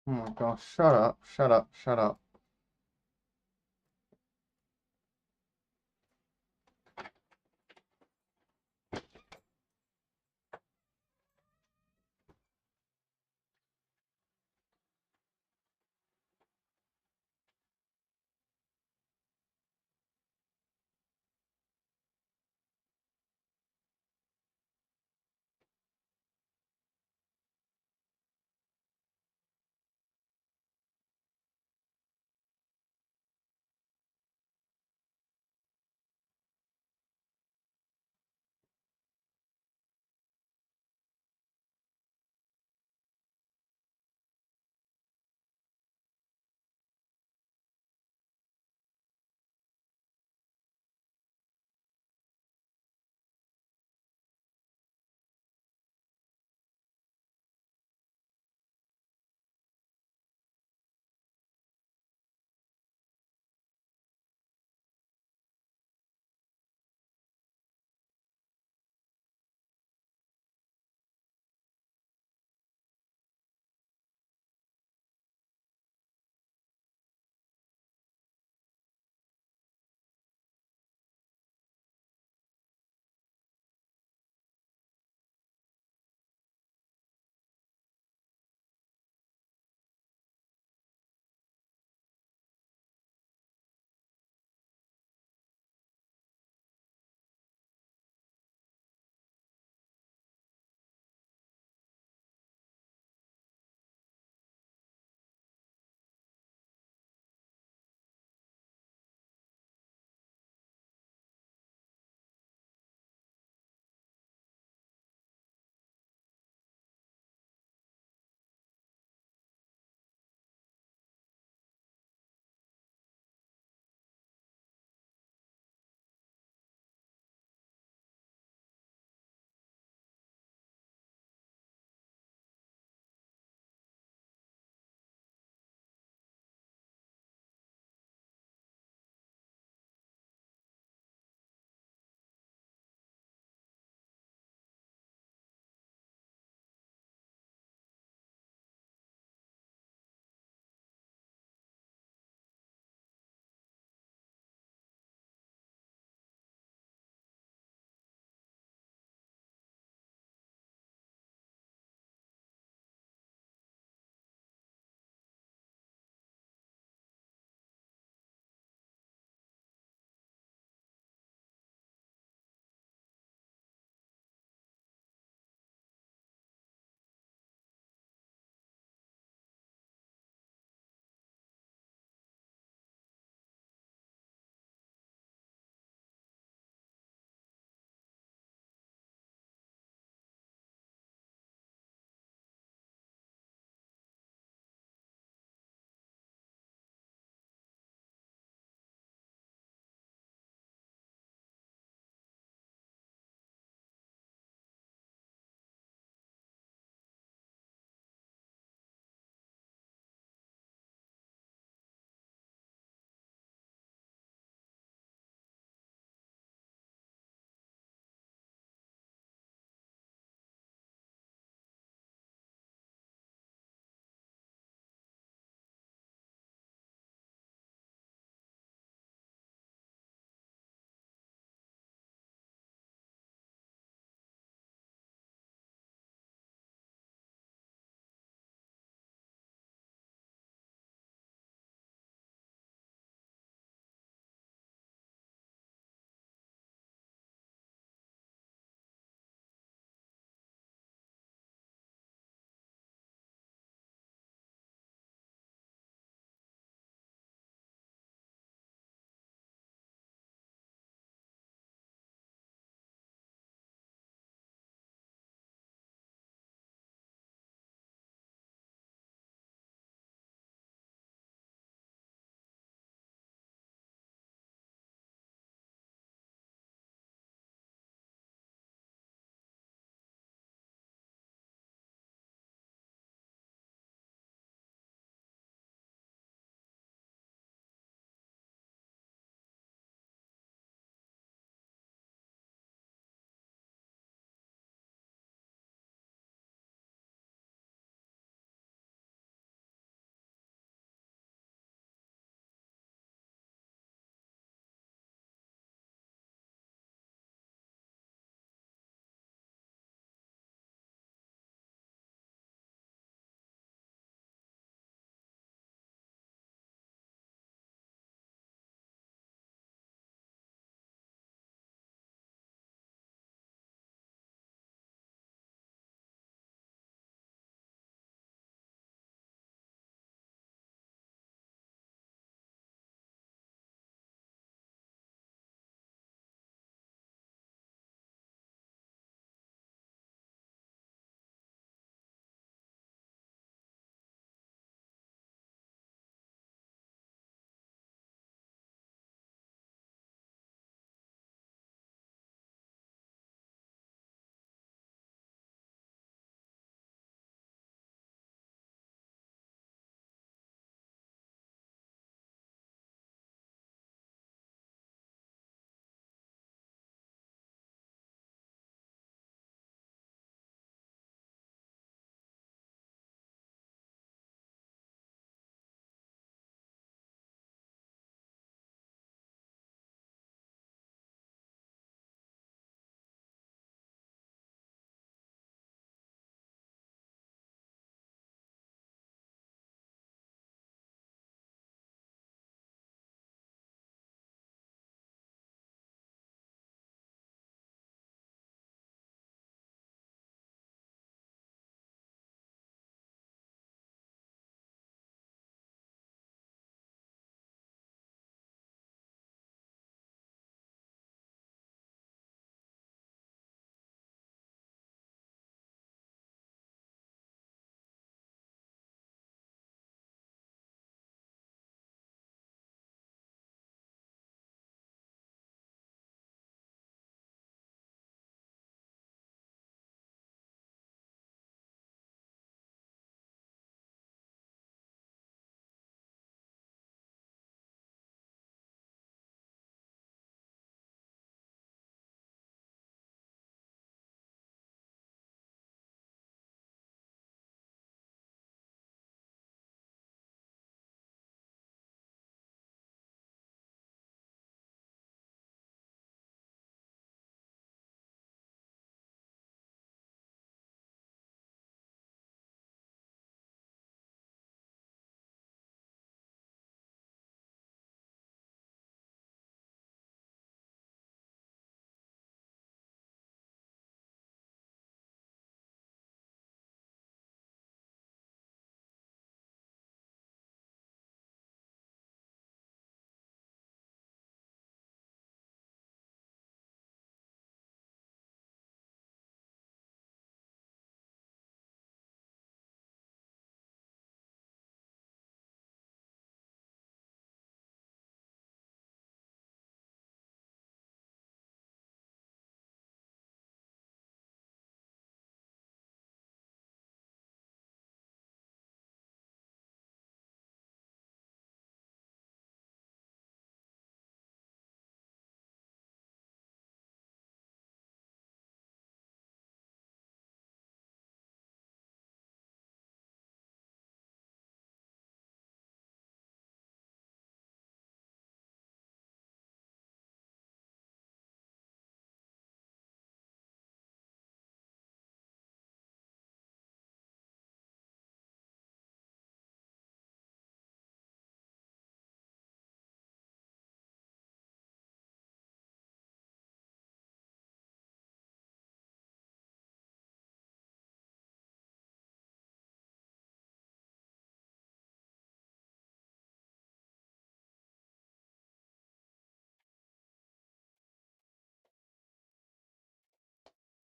Oh my gosh, shut up, shut up, shut up.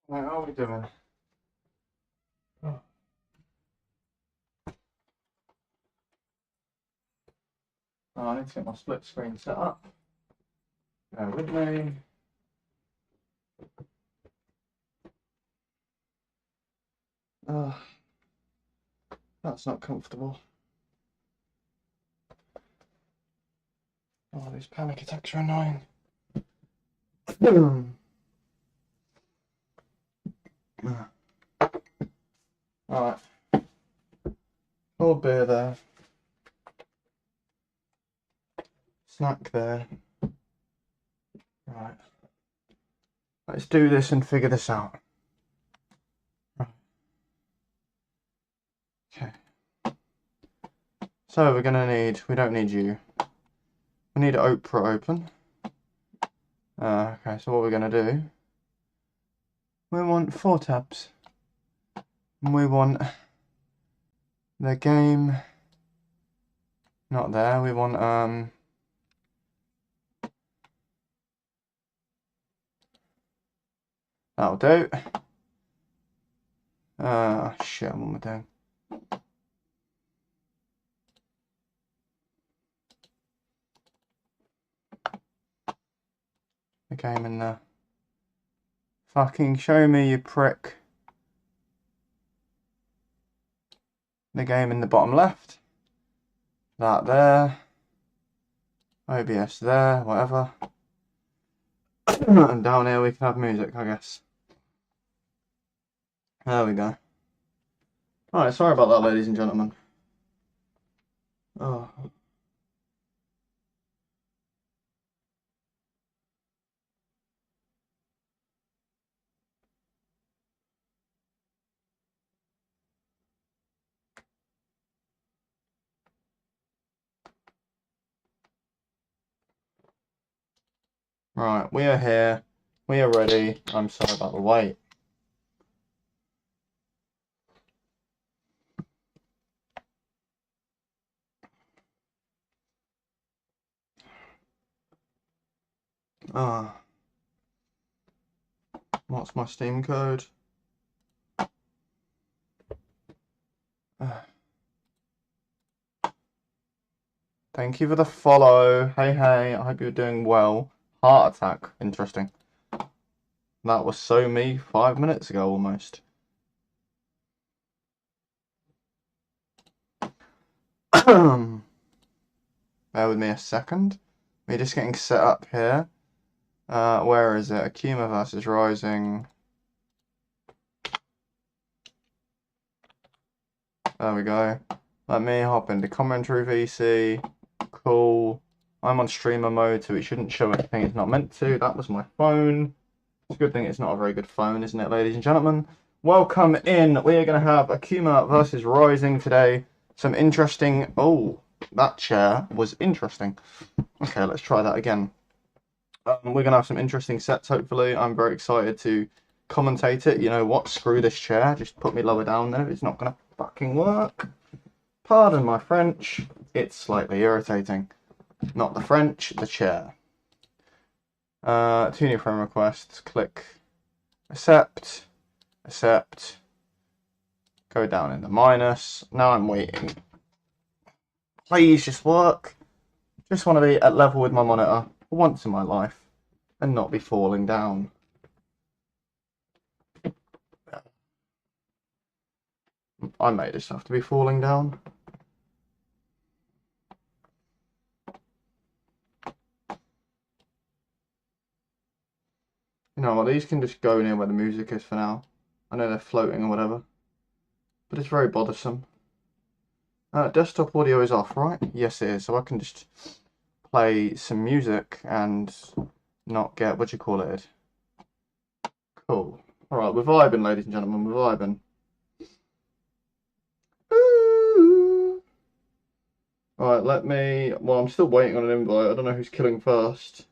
Right, how are we doing? Oh. I need to get my split screen set up. Bear with me. That's not comfortable. Oh, these panic attacks are annoying. Alright. Cold beer there. Snack there. Right. Let's do this and figure this out. Right. Okay. So we're gonna need, we don't need you. We need Oprah open. Okay, so what we're gonna do, we want 4 tabs. And we want the game, not there, we want, that'll do. Shit, what am I doing? The game in there. Fucking show me, you prick. The game in the bottom left. That there. OBS there, whatever. And down here we can have music, I guess. There we go. Alright, sorry about that, ladies and gentlemen. Oh. Right, we are here. We are ready. I'm sorry about the wait. What's my Steam code? Thank you for the follow. Hey, I hope you're doing well. Heart attack. Interesting. That was so me 5 minutes ago almost. Bear with me a second. We're just getting set up here. Where is it? Akuma versus Rising. There we go. Let me hop into commentary VC. Cool. I'm on streamer mode, so it shouldn't show anything it's not meant to. That was my phone. It's a good thing it's not a very good phone, isn't it, ladies and gentlemen? Welcome in. We are going to have Akuma versus Rising today. Some interesting... Oh, that chair was interesting. Okay, let's try that again. We're going to have some interesting sets, hopefully. I'm very excited to commentate it. You know what? Screw this chair. Just put me lower down then if it's not going to fucking work. Pardon my French. It's slightly irritating. Not the French, the chair. 2 new friend requests. Click accept. Accept. Go down in the minus. Now I'm waiting. Please just work. Just want to be at level with my monitor for once in my life and not be falling down. I may just have to be falling down. You know what, these can just go near where the music is for now. I know they're floating or whatever, but it's very bothersome. Desktop audio is off, right? Yes, it is. So I can just play some music and not get, what do you call it? Cool. Alright, we're vibing, ladies and gentlemen, we're vibing. Alright, let me... Well, I'm still waiting on an invite. I don't know who's killing first.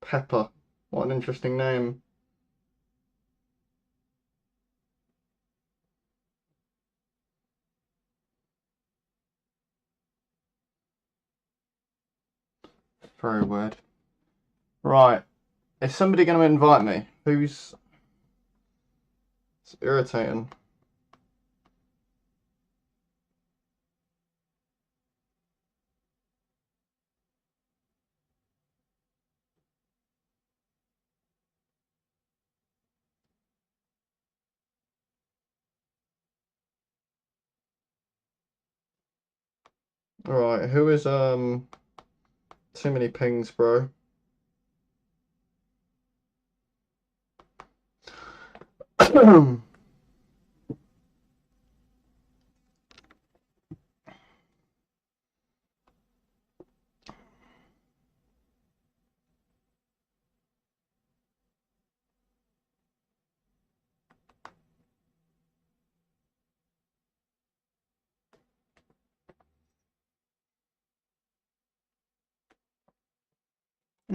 Pepper. What an interesting name. Very weird. Right. Is somebody going to invite me? Who's... It's irritating. Alright, who is, too many pings, bro.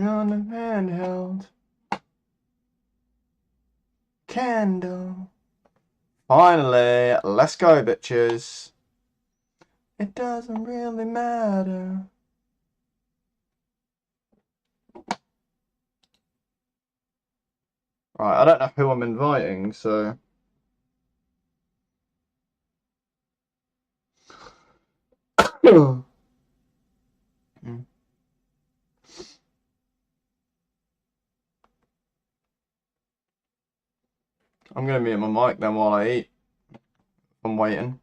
On the handheld candle. Finally, let's go, bitches. It doesn't really matter. Right, I don't know who I'm inviting, so. I'm gonna mute my mic then while I eat. I'm waiting.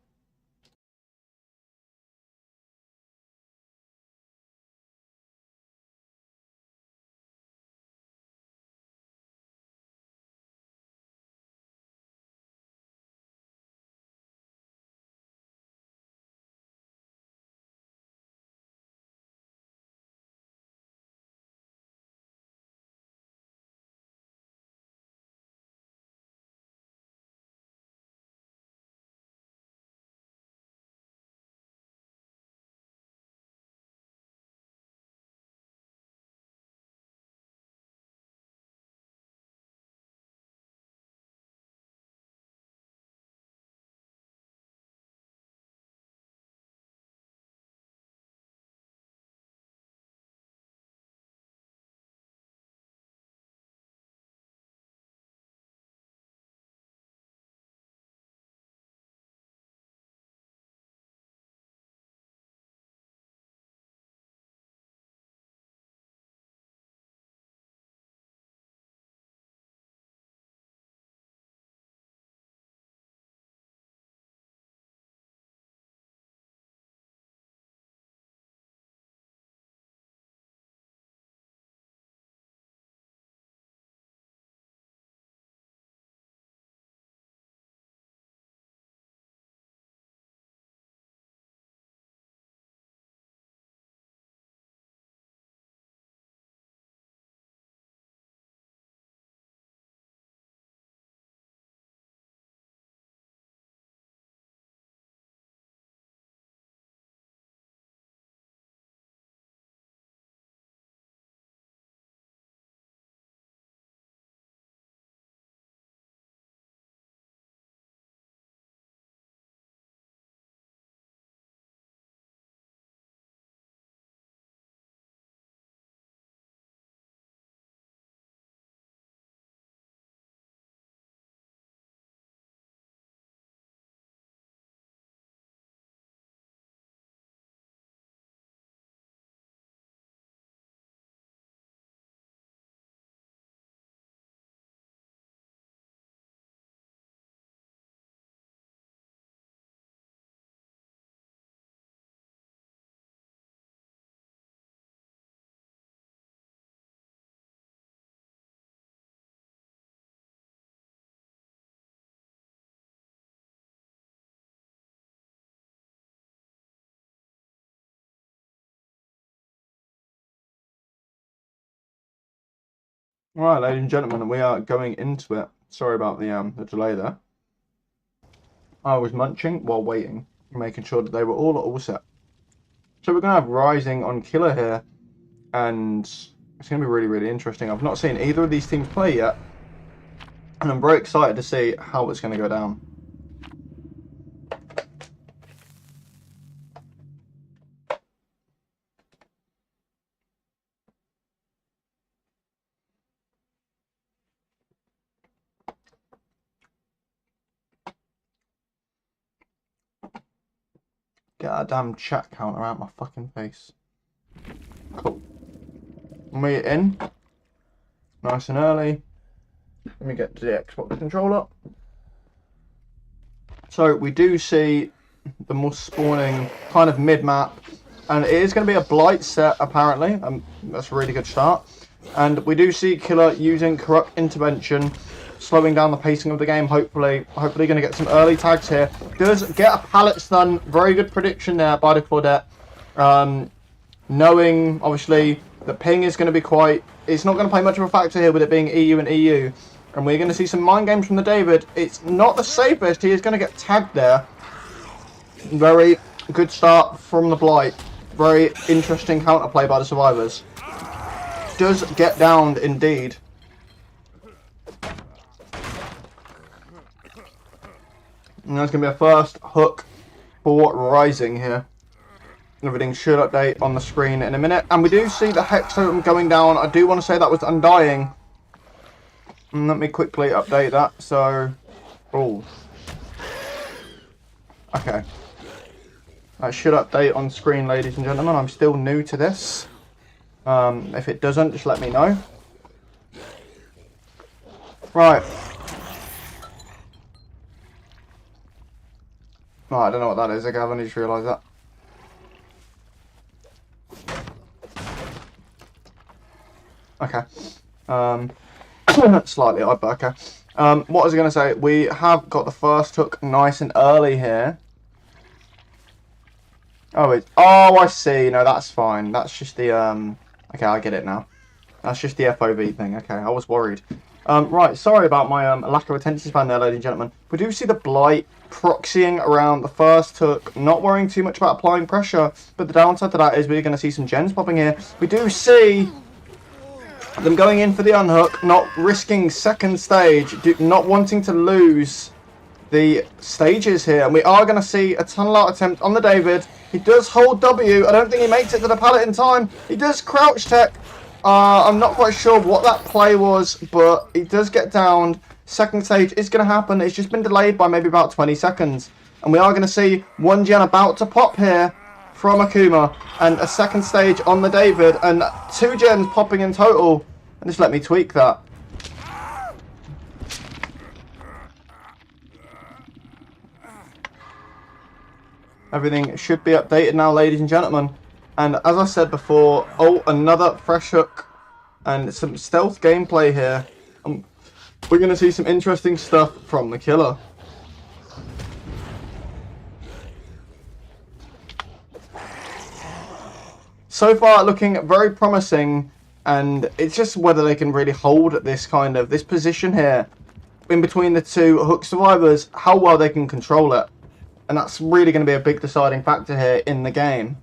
Right, ladies and gentlemen, we are going into it. Sorry about the delay there. I was munching while waiting, making sure that they were all set. So we're gonna have Rising on Killer here, and It's going to be really, really interesting. I've not seen either of these teams play yet, and I'm very excited to see how it's going to go down. Get that damn chat counter out my fucking face. Cool. We're in. Nice and early. Let me get to the Xbox controller. So we do see the Moss spawning kind of mid-map. And it is going to be a Blight set, apparently. That's a really good start. And we do see Killer using Corrupt Intervention, slowing down the pacing of the game, hopefully going to get some early tags here. Does get a pallet stun. Very good prediction there by the Claudette. Knowing, obviously, that ping is going to be quite... It's not going to play much of a factor here with it being EU and EU. And we're going to see some mind games from the David. It's not the safest. He is going to get tagged there. Very good start from the Blight. Very interesting counterplay by the survivors. Does get downed indeed. And that's going to be a first hook for Rising here. Everything should update on the screen in a minute. And we do see the Hex totem going down. I do want to say that was Undying. And let me quickly update that. So, oh. Okay. That should update on screen, ladies and gentlemen. I'm still new to this. If it doesn't, just let me know. Right. Oh, I don't know what that is. I haven't just realised that. Okay. Slightly odd, but okay. What was I going to say? We have got the first hook nice and early here. Oh, I see. No, that's fine. That's just the, okay, I get it now. That's just the FOV thing. Okay, I was worried. Right, sorry about my lack of attention span there, ladies and gentlemen. We do see the Blight proxying around the first hook, not worrying too much about applying pressure, but the downside to that is we're going to see some gens popping here. We do see them going in for the unhook, not risking second stage, not wanting to lose the stages here. And we are going to see a tunnel out attempt on the David. He does hold W. I don't think he makes it to the pallet in time. He does crouch tech. I'm not quite sure what that play was, but he does get downed. Second stage is going to happen. It's just been delayed by maybe about 20 seconds. And we are going to see one gen about to pop here from Akuma. And a second stage on the David. And 2 gens popping in total. And just let me tweak that. Everything should be updated now, ladies and gentlemen. And as I said before, oh, another fresh hook and some stealth gameplay here. We're going to see some interesting stuff from the Killer. So far, looking very promising, and it's just whether they can really hold this position here in between the two hook survivors, how well they can control it. And that's really going to be a big deciding factor here in the game.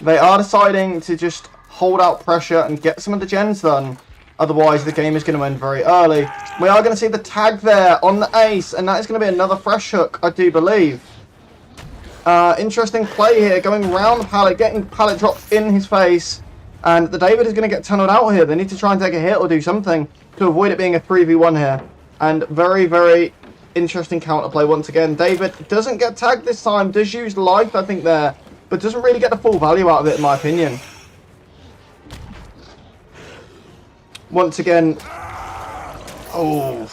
They are deciding to just hold out pressure and get some of the gens done. Otherwise, the game is going to end very early. We are going to see the tag there on the ace, and that is going to be another fresh hook, I do believe. Interesting play here, going round the pallet, getting pallet dropped in his face. And the David is going to get tunneled out here. They need to try and take a hit or do something to avoid it being a 3v1 here. And very, very interesting counterplay once again. David doesn't get tagged this time, does use life, I think, there. But doesn't really get the full value out of it, in my opinion. Once again, oh,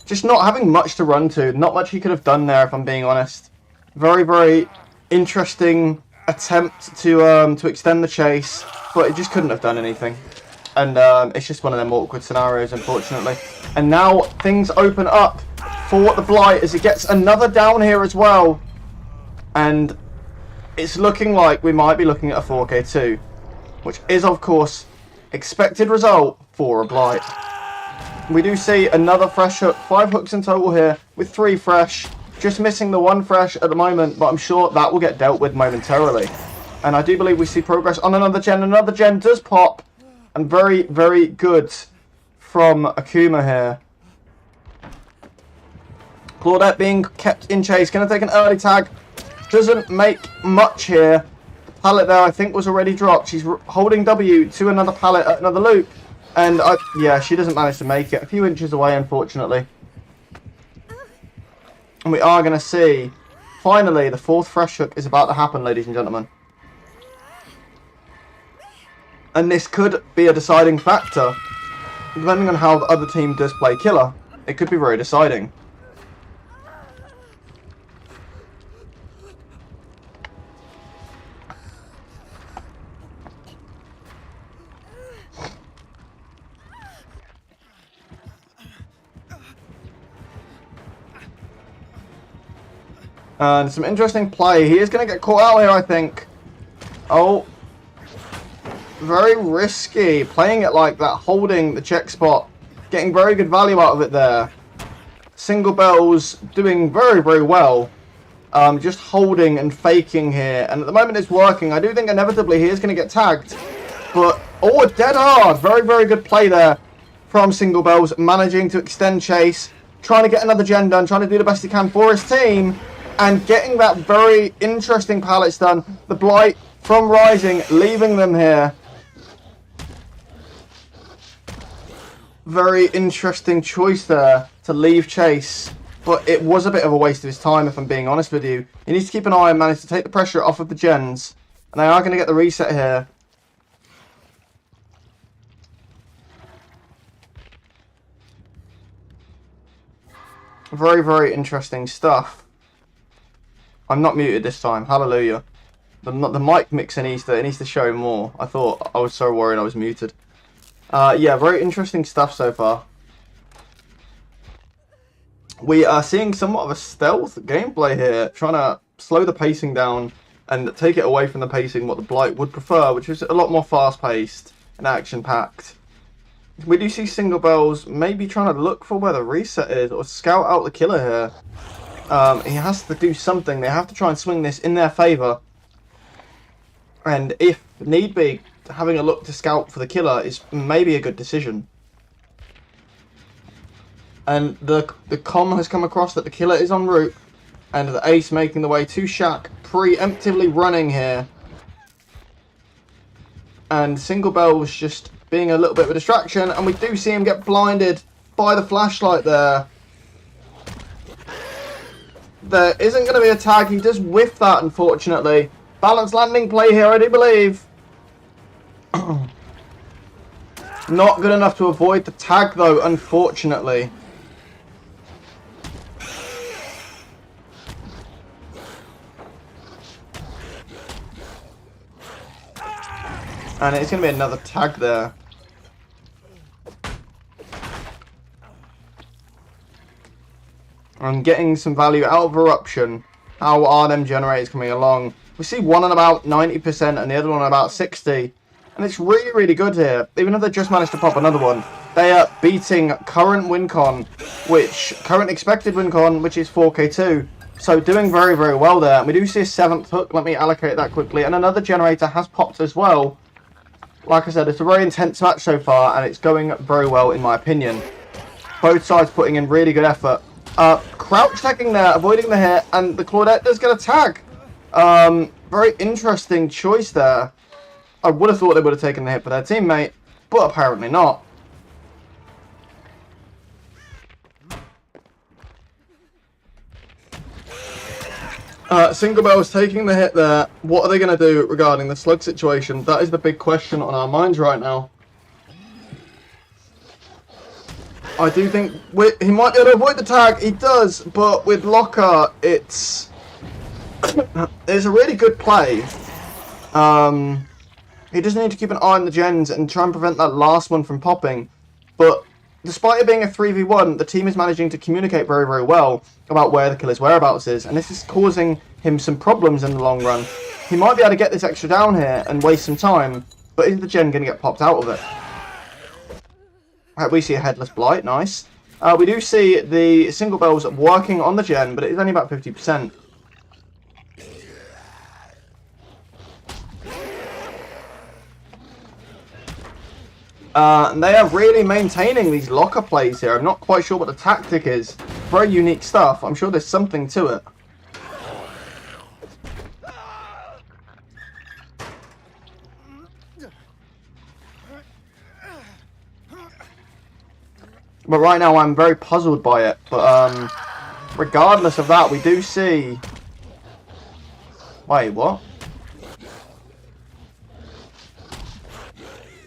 just not having much to run to. Not much he could have done there, if I'm being honest. Very, very interesting attempt to extend the chase, but it just couldn't have done anything. And it's just one of them awkward scenarios, unfortunately. And now things open up for the Blight as he gets another down here as well. And it's looking like we might be looking at a 4K2, which is, of course, expected result for a Blight. We do see another fresh hook, 5 hooks in total here, with 3 fresh. Just missing the 1 fresh at the moment, but I'm sure that will get dealt with momentarily. And I do believe we see progress on another gen. Another gen does pop. And very, very good from Akuma here. Claudette being kept in chase. Going to take an early tag. Doesn't make much here. The pallet there, I think, was already dropped. She's holding W to another pallet at another loop. And, yeah, she doesn't manage to make it. A few inches away, unfortunately. And we are going to see, finally, the fourth fresh hook is about to happen, ladies and gentlemen. And this could be a deciding factor. Depending on how the other team does play killer, it could be very deciding. And some interesting play. He is going to get caught out here, I think. Oh. Very risky. Playing it like that. Holding the check spot. Getting very good value out of it there. Single bells doing very, very well. Just holding and faking here. And at the moment it's working. I do think inevitably he is going to get tagged. But, oh, dead hard. Very, very good play there from Single Bells. Managing to extend chase. Trying to get another gen done. Trying to do the best he can for his team. And getting that very interesting pallets done. The Blight from Rising, leaving them here. Very interesting choice there to leave chase. But it was a bit of a waste of his time, if I'm being honest with you. He needs to keep an eye and manage to take the pressure off of the gens. And they are going to get the reset here. Very, very interesting stuff. I'm not muted this time. Hallelujah. The mic mixer needs to show more. I thought I was so worried I was muted. Yeah, very interesting stuff so far. We are seeing somewhat of a stealth gameplay here, trying to slow the pacing down and take it away from the pacing what the Blight would prefer, which is a lot more fast-paced and action-packed. We do see Single Bells maybe trying to look for where the reset is or scout out the killer here. He has to do something. They have to try and swing this in their favour. And if need be, having a look to scout for the killer is maybe a good decision. And the comm has come across that the killer is en route. And the ace making the way to Shack, preemptively running here. And Single Bell was just being a little bit of a distraction. And we do see him get blinded by the flashlight there. There isn't going to be a tag. He does whiff that, unfortunately. Balanced landing play here, I do believe. Not good enough to avoid the tag, though, unfortunately. And it's going to be another tag there. I'm getting some value out of Eruption. How are them generators coming along? We see one on about 90% and the other one on about 60. And it's really, really good here. Even if they just managed to pop another one, they are beating current current expected win con, which is 4k2. So doing very, very well there. And we do see a 7th hook. Let me allocate that quickly. And another generator has popped as well. Like I said, it's a very intense match so far, and it's going very well in my opinion. Both sides putting in really good effort. Crouch tagging there, avoiding the hit, and the Claudette does get a tag. Very interesting choice there. I would have thought they would have taken the hit for their teammate, but apparently not. Single Bell is taking the hit there. What are they going to do regarding the slug situation? That is the big question on our minds right now. I do think he might be able to avoid the tag. He does, but with Locker, it's a really good play. He does need to keep an eye on the gens and try and prevent that last one from popping. But despite it being a 3v1, the team is managing to communicate very, very well about where the killer's whereabouts is. And this is causing him some problems in the long run. He might be able to get this extra down here and waste some time. But is the gen going to get popped out of it? We see a Headless Blight, nice. We do see the Single Bells working on the gen, but it is only about 50%. And they are really maintaining these locker plays here. I'm not quite sure what the tactic is. Very unique stuff. I'm sure there's something to it. But right now I'm very puzzled by it. But regardless of that, we do see... Wait, what?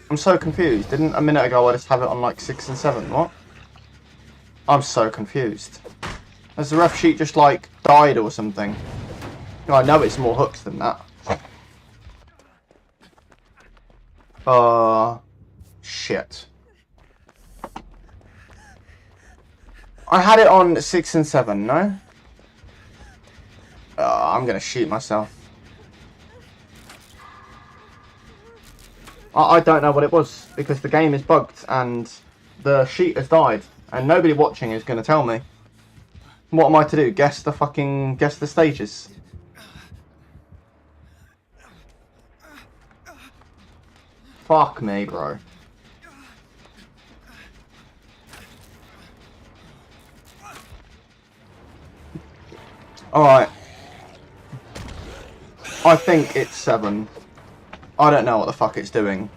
I'm so confused. Didn't a minute ago I just have it on like 6 and 7? What? I'm so confused. Has the ref sheet just like died or something? I know it's more hooks than that. Shit. I had it on 6 and 7, no? I'm gonna shoot myself. I don't know what it was, because the game is bugged and the sheet has died, and nobody watching is gonna tell me. What am I to do? Guess the stages? Fuck me, bro. Alright. I think it's 7. I don't know what the fuck it's doing.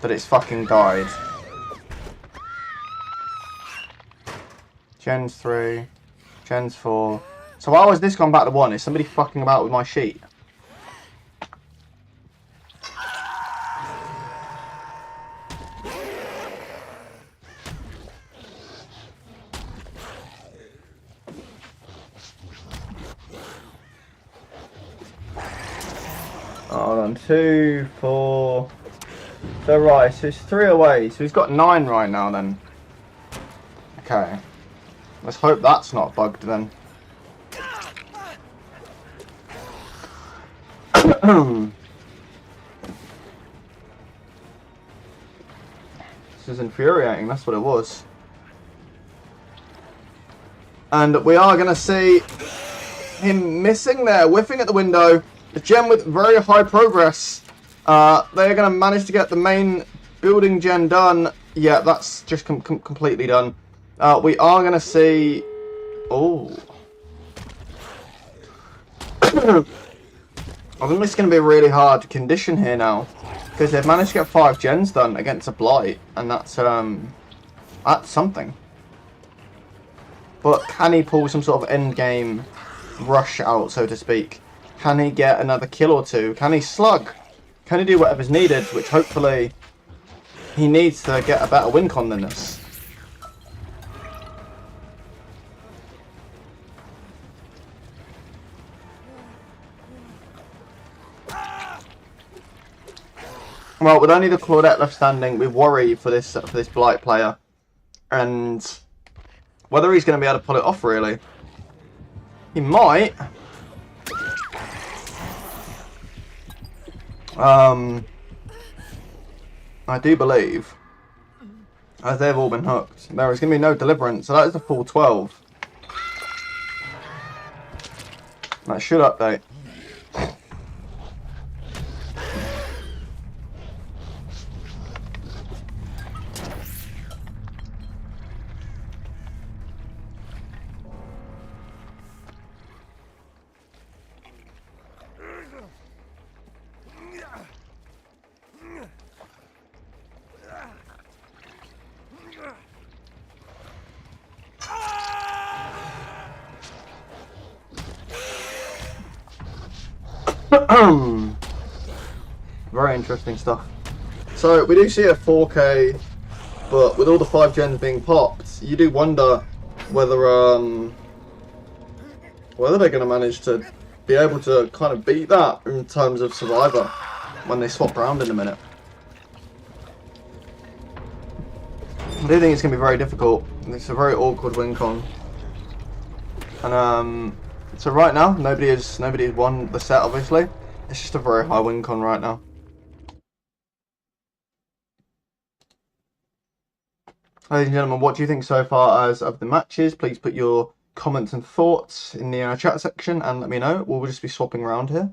But it's fucking died. Gens 3. Gens 4. So why was this gone back to 1? Is somebody fucking about with my sheet? Hold on, 2, 4. So right, so it's 3 away. So he's got 9 right now then. Okay. Let's hope that's not bugged then. This is infuriating, that's what it was. And we are going to see him missing there, whiffing at the window. The gem with very high progress. They're going to manage to get the main building gen done. Yeah, that's just completely done. We are going to see... Oh. I think this is going to be a really hard condition here now. Because they've managed to get 5 gens done against a Blight. And that's something. But can he pull some sort of end game rush out, so to speak? Can he get another kill or 2? Can he slug? Can he do whatever's needed? Which hopefully he needs to get a better win con than this. Well, with only the Claudette left standing, we worry for this Blight player, and whether he's going to be able to pull it off. Really, he might. I do believe, as they've all been hooked, there is going to be no deliverance. So that is a full 12. That should update. Very interesting stuff. So we do see a 4K, but with all the 5 gens being popped, you do wonder whether they're going to manage to be able to kind of beat that in terms of Survivor when they swap around in a minute. I do think it's going to be very difficult. It's a very awkward win con. And so right now, nobody has won the set. Obviously, it's just a very high win con right now. Ladies and gentlemen, what do you think so far as of the matches? Please put your comments and thoughts in the chat section and let me know. We'll just be swapping around here.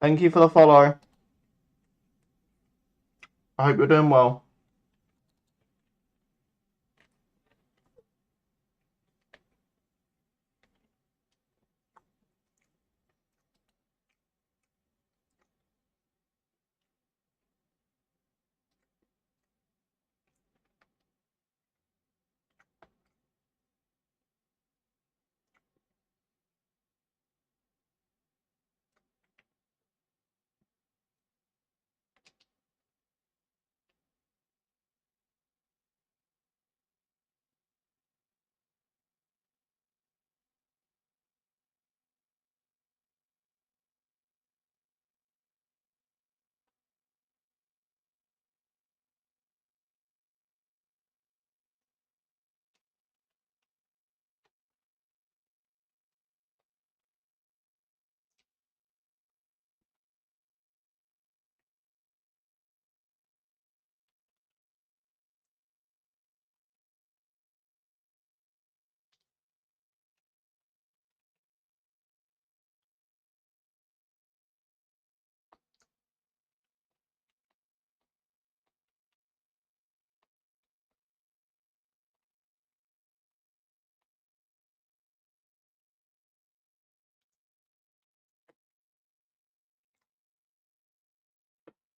Thank you for the follow. I hope you're doing well.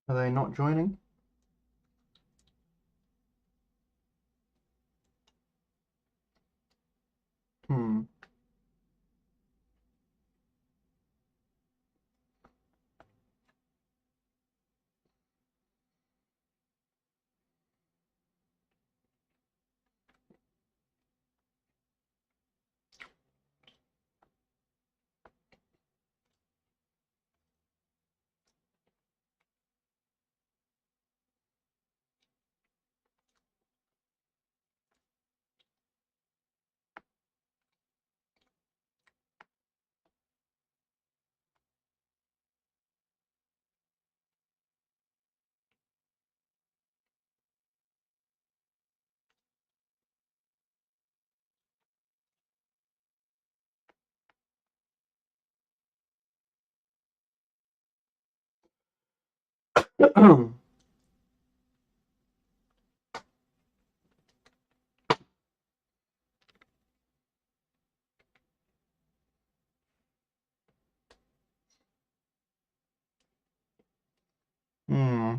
Are they not joining? Hmm. Hmm.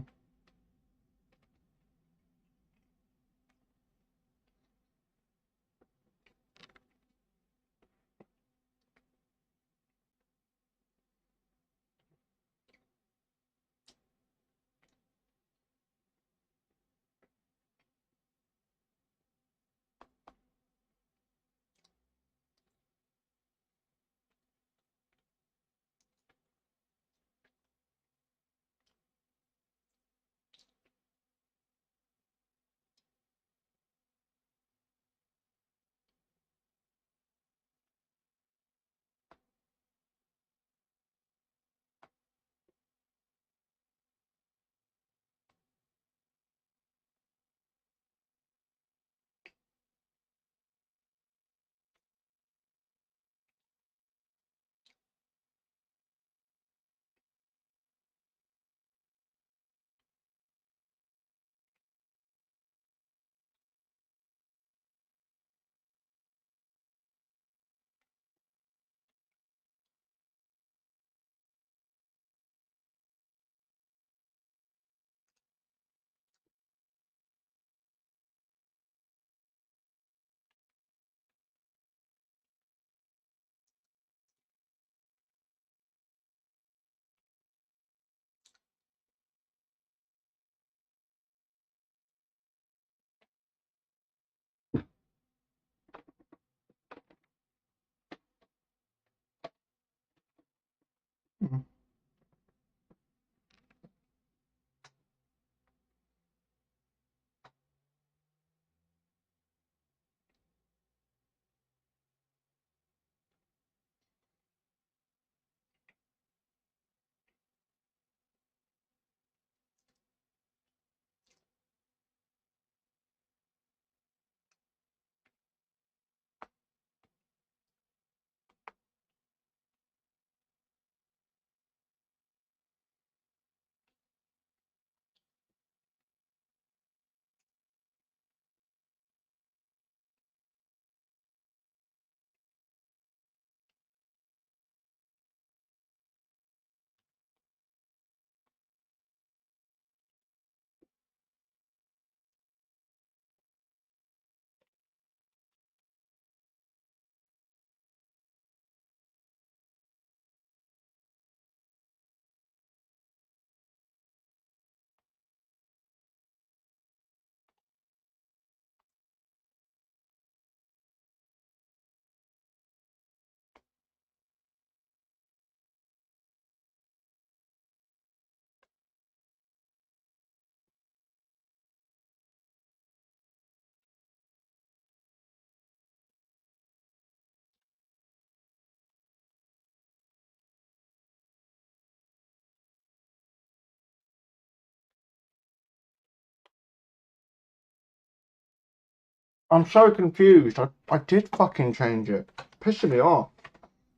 I'm so confused. I did fucking change it. Pissing me off.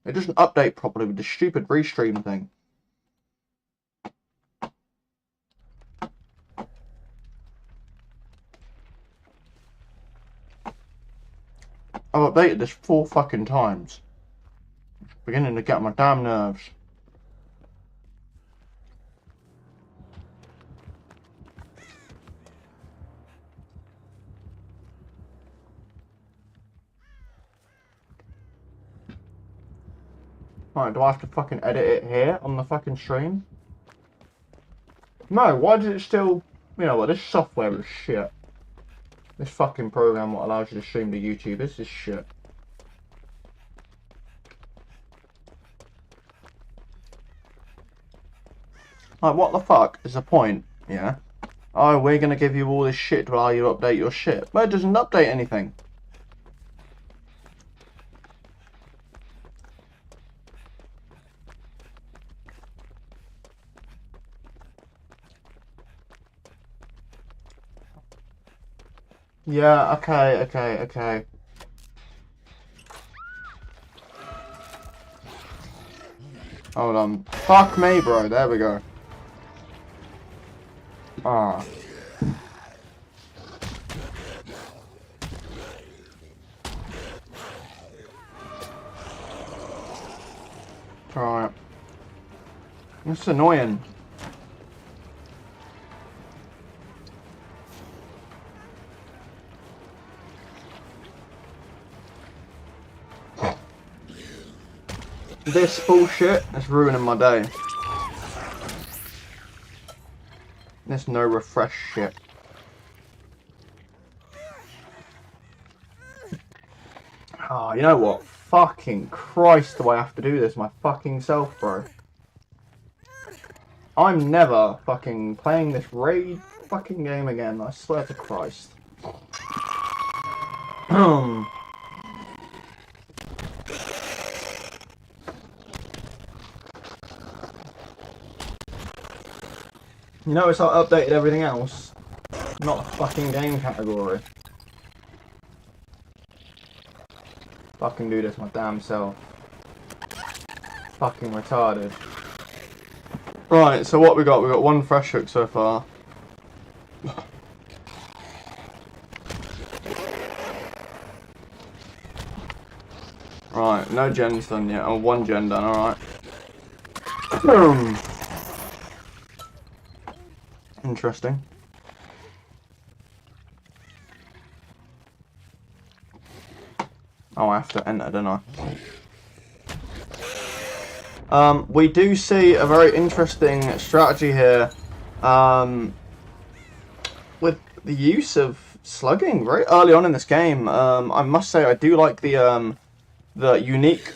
It doesn't update properly with the stupid restream thing. I've updated this 4 fucking times. It's beginning to get on my damn nerves. Right, do I have to fucking edit it here on the fucking stream? No, why does it still... You know what, this software is shit. This fucking program what allows you to stream to YouTube, this is shit. Like, what the fuck is the point, yeah? Oh, we're gonna give you all this shit while you update your shit. But it doesn't update anything. Yeah, okay. Hold on. Fuck me, bro. There we go. Ah. Right. That's annoying. This bullshit is ruining my day. This no refresh shit. Oh, you know what? Fucking Christ, do I have to do this my fucking self, bro? I'm never fucking playing this raid fucking game again, I swear to Christ. You notice I updated everything else? Not the fucking game category. Fucking do this my damn self. Fucking retarded. Right, so what we got? We got 1 fresh hook so far. Right, no gens done yet. Oh, 1 gen done, alright. Interesting. Oh, I have to enter, don't I? We do see a very interesting strategy here with the use of slugging very early on in this game. I must say I do like the unique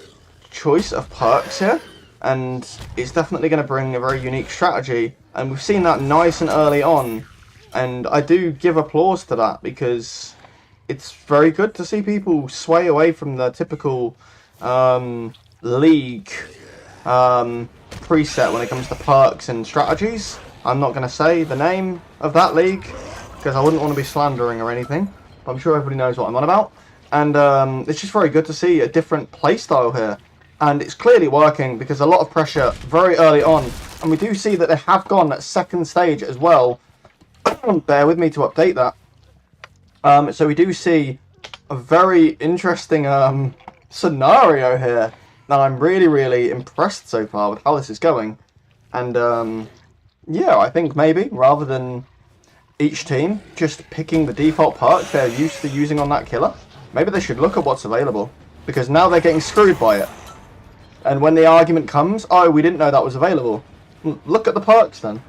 choice of perks here, and it's definitely going to bring a very unique strategy, and we've seen that nice and early on, and I do give applause to that because it's very good to see people sway away from the typical league preset when it comes to perks and strategies. I'm not going to say the name of that league because I wouldn't want to be slandering or anything, but I'm sure everybody knows what I'm on about. And it's just very good to see a different playstyle here, and it's clearly working because a lot of pressure very early on, and we do see that they have gone at 2nd stage as well. Bear with me to update that. So we do see a very interesting scenario here, and I'm really impressed so far with how this is going. And yeah, I think maybe rather than each team just picking the default perk they're used to using on that killer, maybe they should look at what's available, because now they're getting screwed by it. And when the argument comes, oh, we didn't know that was available, look at the perks then.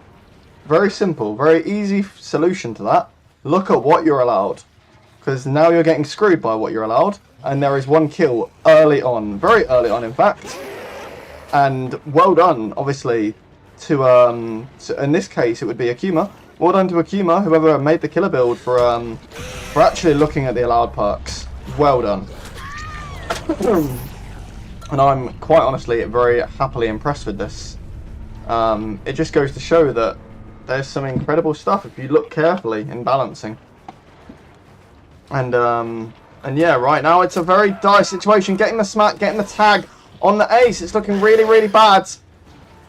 Very simple, very easy solution to that. Look at what you're allowed, because now you're getting screwed by what you're allowed, and there is 1 kill early on, very early on in fact. And well done, obviously, to in this case it would be Akuma. Well done to Akuma, whoever made the killer build, for actually looking at the allowed perks. Well done. And I'm quite honestly very happily impressed with this. It just goes to show that there's some incredible stuff if you look carefully in balancing. And yeah, right now it's a very dire situation. Getting the smack, getting the tag on the ace. It's looking really, really bad.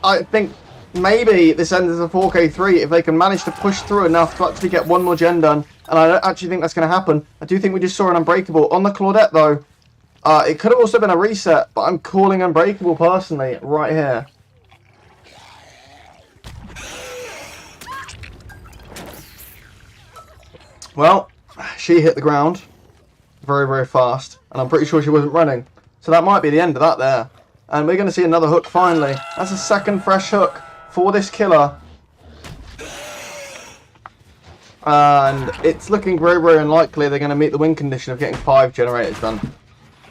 I think maybe this ends as a 4K3 if they can manage to push through enough to actually get one more gen done. And I don't actually think that's going to happen. I do think we just saw an Unbreakable. On the Claudette, though, it could have also been a reset, but I'm calling Unbreakable personally right here. Well, she hit the ground very, very fast, and I'm pretty sure she wasn't running. So that might be the end of that there. And we're going to see another hook finally. That's a second fresh hook for this killer. And it's looking very, very unlikely they're going to meet the win condition of getting 5 generators done.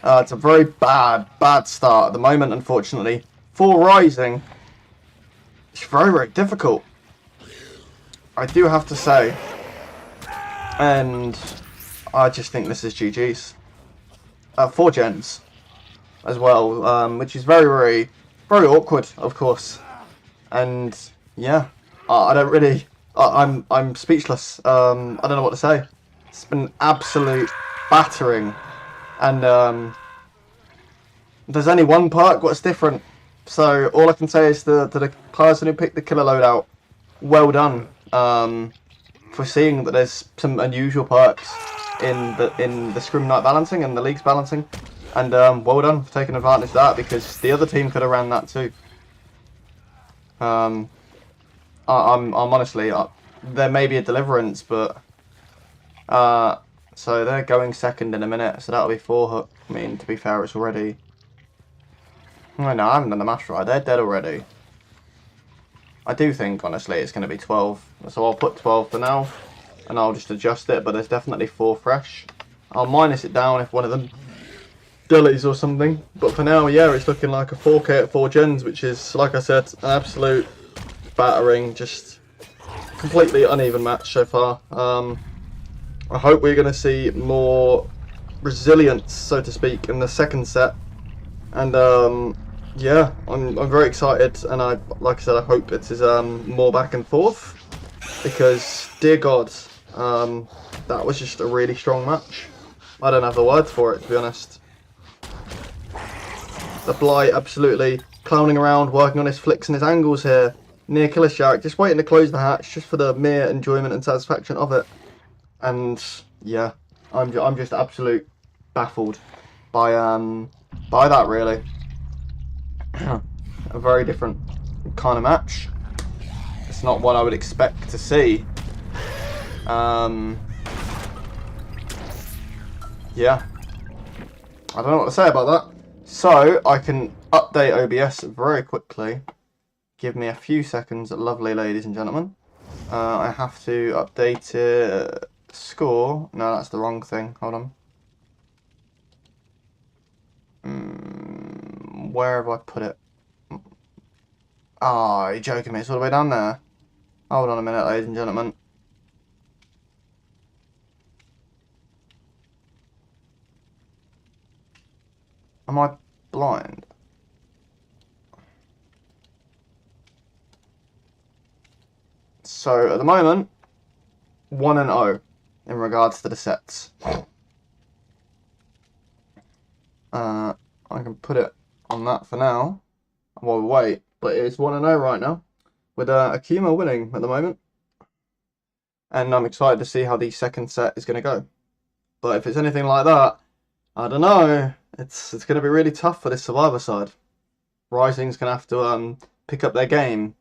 It's a very bad, bad start at the moment, unfortunately. For Rising, it's very, very difficult, I do have to say. And I just think this is GG's. 4 gens as well, which is very, very, very awkward, of course. And yeah, I don't really, I'm speechless. I don't know what to say. It's been an absolute battering. And there's only one perk what's different. So all I can say is to the person who picked the killer loadout, well done. For seeing that there's some unusual perks in the Scrim night balancing and the league's balancing, and well done for taking advantage of that, because the other team could have ran that too. I'm honestly, there may be a deliverance, but so they're going second in a minute, so that'll be 4 hook. I mean, to be fair, it's already. Oh no, I haven't done the math right. They're dead already. I do think, honestly, it's going to be 12. So I'll put 12 for now, and I'll just adjust it, but there's definitely 4 fresh. I'll minus it down if one of them dillies or something. But for now, yeah, it's looking like a 4K at 4 gens, which is, like I said, an absolute battering. Just completely uneven match so far. I hope we're going to see more resilience, so to speak, in the second set. And yeah, I'm very excited, and like I said, I hope it is more back and forth, because dear God, that was just a really strong match. I don't have the words for it, to be honest. The Blight absolutely clowning around, working on his flicks and his angles here, near Killer Shack, just waiting to close the hatch, just for the mere enjoyment and satisfaction of it. And yeah, I'm just absolute baffled by that, really. A very different kind of match. It's not what I would expect to see. Yeah, I don't know what to say about that. So I can update OBS very quickly. Give me a few seconds, lovely ladies and gentlemen. I have to update it. Score. No, that's the wrong thing. Hold on. Where have I put it? Ah, you're joking me. It's all the way down there. Hold on a minute, ladies and gentlemen. Am I blind? So, at the moment, 1-0 in regards to the sets. I can put it on that for now while we wait, but it's 1-0 right now, with Akuma winning at the moment. And I'm excited to see how the second set is going to go. But if it's anything like that, I don't know. It's going to be really tough for this Survivor side. Rising's going to have to pick up their game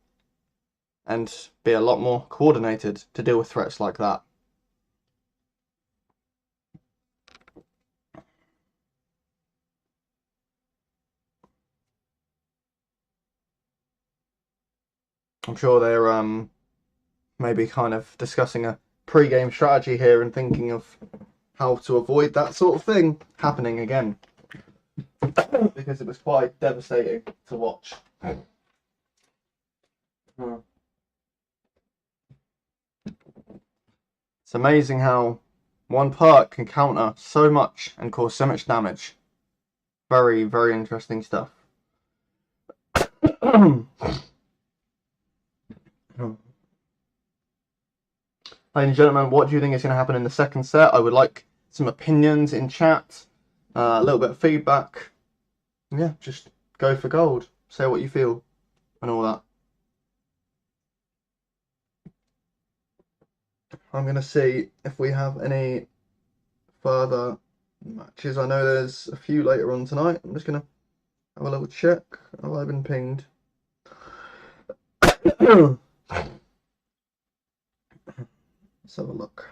and be a lot more coordinated to deal with threats like that. I'm sure they're maybe kind of discussing a pre-game strategy here and thinking of how to avoid that sort of thing happening again. Because it was quite devastating to watch. It's amazing how one perk can counter so much and cause so much damage. Very, very interesting stuff. Ladies and gentlemen, what do you think is going to happen in the second set? I would like some opinions in chat, a little bit of feedback. Yeah, just go for gold. Say what you feel and all that. I'm going to see if we have any further matches. I know there's a few later on tonight. I'm just going to have a little check. Have I been pinged? Let's have a look.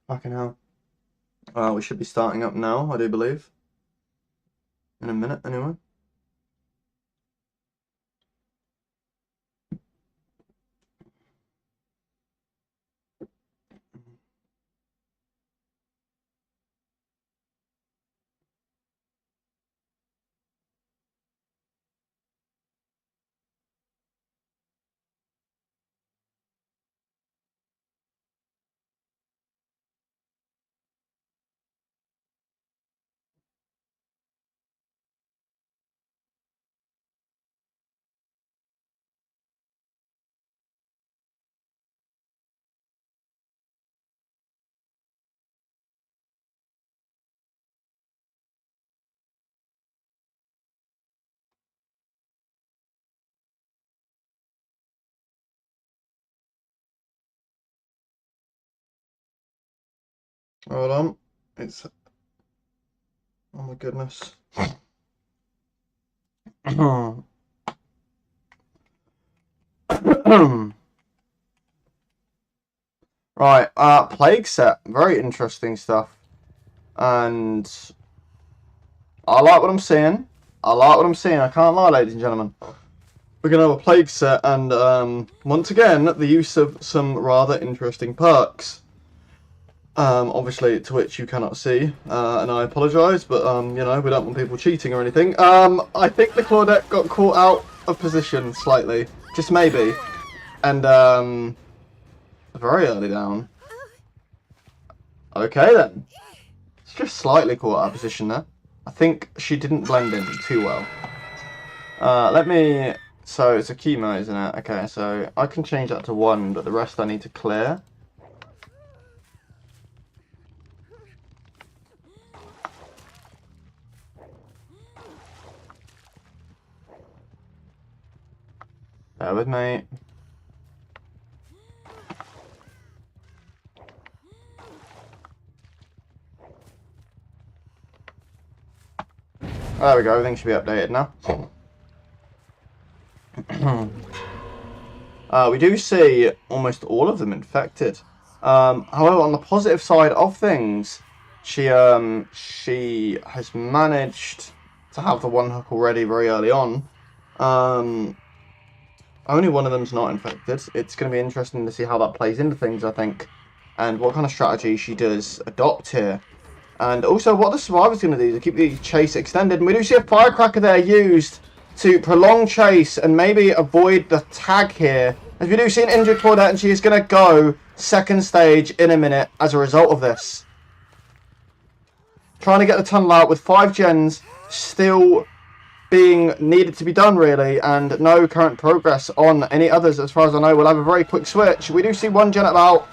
Fucking hell. We should be starting up now, I do believe. In a minute, anyway. Hold on. It's... Oh my goodness. Right, Plague Set. Very interesting stuff. And I like what I'm seeing. I can't lie, ladies and gentlemen. We're going to have a Plague Set and, once again, the use of some rather interesting perks. Obviously, to which you cannot see, and I apologise, but, you know, we don't want people cheating or anything. I think the Claudette got caught out of position slightly. Just maybe. And, very early down. Okay, then. It's just slightly caught out of position there. I think she didn't blend in too well. So, it's Akuma, isn't it? Okay, so I can change that to 1, but the rest I need to clear. Bear with me. There we go, everything should be updated now. We do see almost all of them infected. However, on the positive side of things, she has managed to have the 1 hook already very early on. Only one of them's not infected. It's going to be interesting to see how that plays into things, I think, and what kind of strategy she does adopt here. And also what the survivor's going to do to keep the chase extended. And we do see a firecracker there used to prolong chase and maybe avoid the tag here. As we do see an injured Claudette, and she is going to go second stage in a minute as a result of this. Trying to get the tunnel out with 5 gens still being needed to be done, really, and no current progress on any others as far as I know. We'll have a very quick switch. We do see 1 gen about...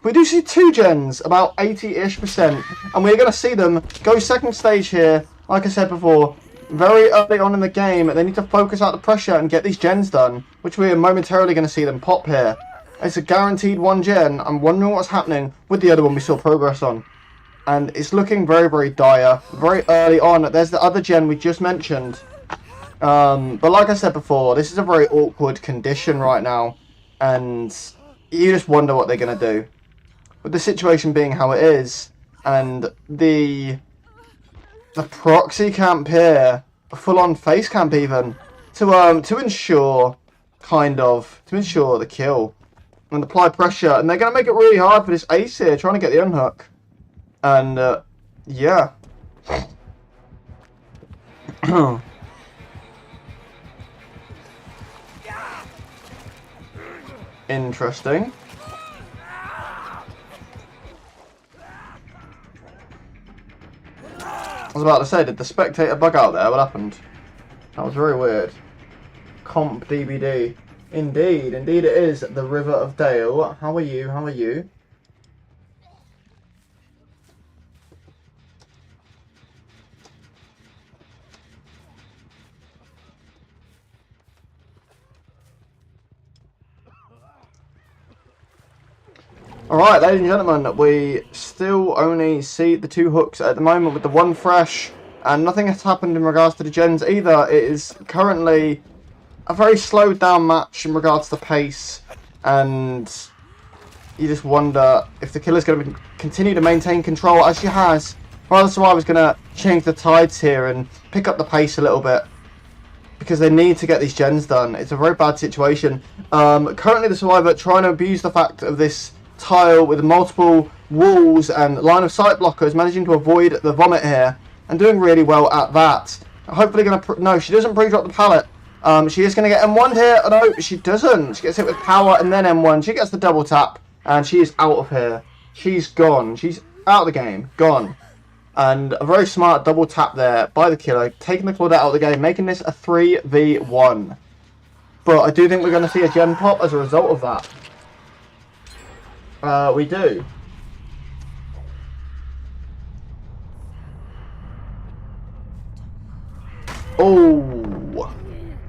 We do see 2 gens about 80-ish%, and we're going to see them go second stage here, like I said before, very early on in the game. They need to focus out the pressure and get these gens done, which we are momentarily going to see them pop here. It's a guaranteed 1 gen. I'm wondering what's happening with the other one we saw progress on. And it's looking very, very dire, very early on. There's the other gen we just mentioned. But like I said before, this is a very awkward condition right now, and you just wonder what they're going to do. With the situation being how it is, and the proxy camp here a full-on face camp even to ensure the kill and apply pressure. And they're going to make it really hard for this ace here, trying to get the unhook. And yeah. Interesting. I was about to say, did the spectator bug out there? What happened? That was very weird. Comp DBD. Indeed it is the River of Dale. How are you? How are you? Alright, ladies and gentlemen, we still only see the 2 hooks at the moment with the 1 fresh, and nothing has happened in regards to the gens either. It is currently a very slowed down match in regards to pace, and you just wonder if the killer's going to continue to maintain control as she has, or the survivor's going to change the tides here and pick up the pace a little bit, because they need to get these gens done. It's a very bad situation. Currently the survivor trying to abuse the fact of this tile with multiple walls and line of sight blockers, managing to avoid the vomit here and doing really well at that. Hopefully going to no, she doesn't pre-drop the pallet. She is going to get M1 here. Oh, no, she doesn't. She gets hit with power and then M1. She gets the double tap and she is out of here. She's gone. She's out of the game. Gone. And a very smart double tap there by the killer, taking the Claudette out of the game, making this a 3v1. But I do think we're going to see a gen pop as a result of that. We do. Oh,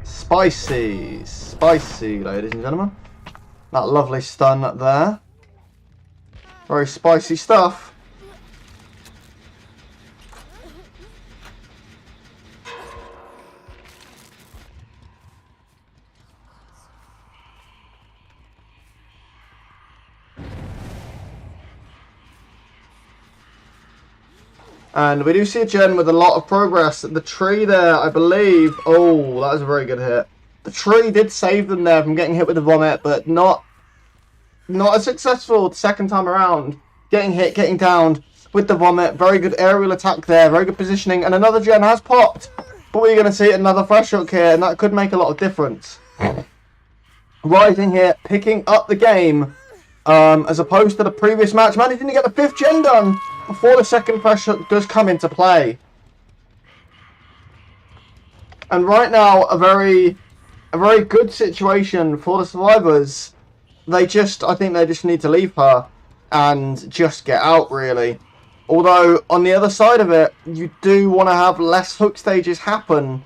spicy, ladies and gentlemen. That lovely stun there. Very spicy stuff. And we do see a gen with a lot of progress. The tree there, I believe. Oh, that was a very good hit. The tree did save them there from getting hit with the vomit, but not as successful the second time around. Getting hit, getting downed with the vomit. Very good aerial attack there. Very good positioning. And another gen has popped. But we're going to see another fresh hook here, and that could make a lot of difference. Rising here, picking up the game. As opposed to the previous match. Managing to get the 5th gen done before the second pressure does come into play. And right now, a very good situation for the survivors. I think they just need to leave her and just get out, really. Although, on the other side of it, you do want to have less hook stages happen.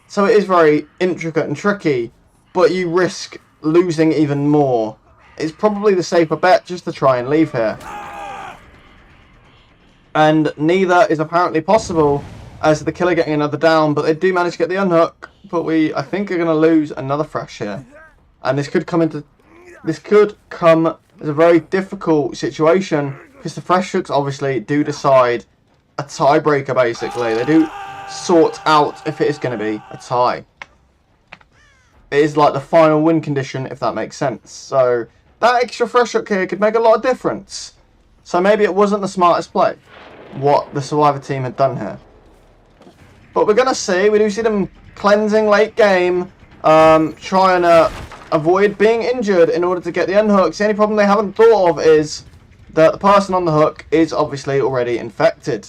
So it is very intricate and tricky, but you risk losing even more. It's probably the safer bet just to try and leave here. And neither is apparently possible, as the killer getting another down, but they do manage to get the unhook. But I think are going to lose another fresh here. And this could come as a very difficult situation, because the fresh hooks obviously do decide a tiebreaker, basically. They do sort out if it is going to be a tie. It is like the final win condition, if that makes sense. So that extra fresh hook here could make a lot of difference. So maybe it wasn't the smartest play, what the survivor team had done here. But we're going to see. We do see them cleansing late game, trying to avoid being injured in order to get the unhooks. The only problem they haven't thought of is that the person on the hook is obviously already infected.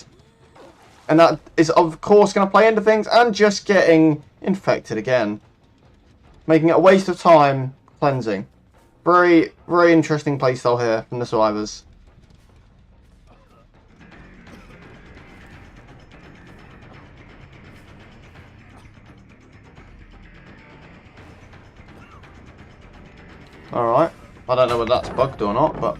And that is, of course, going to play into things and just getting infected again. Making it a waste of time cleansing. Very, very interesting playstyle here from the survivors. Alright. I don't know whether that's bugged or not, but...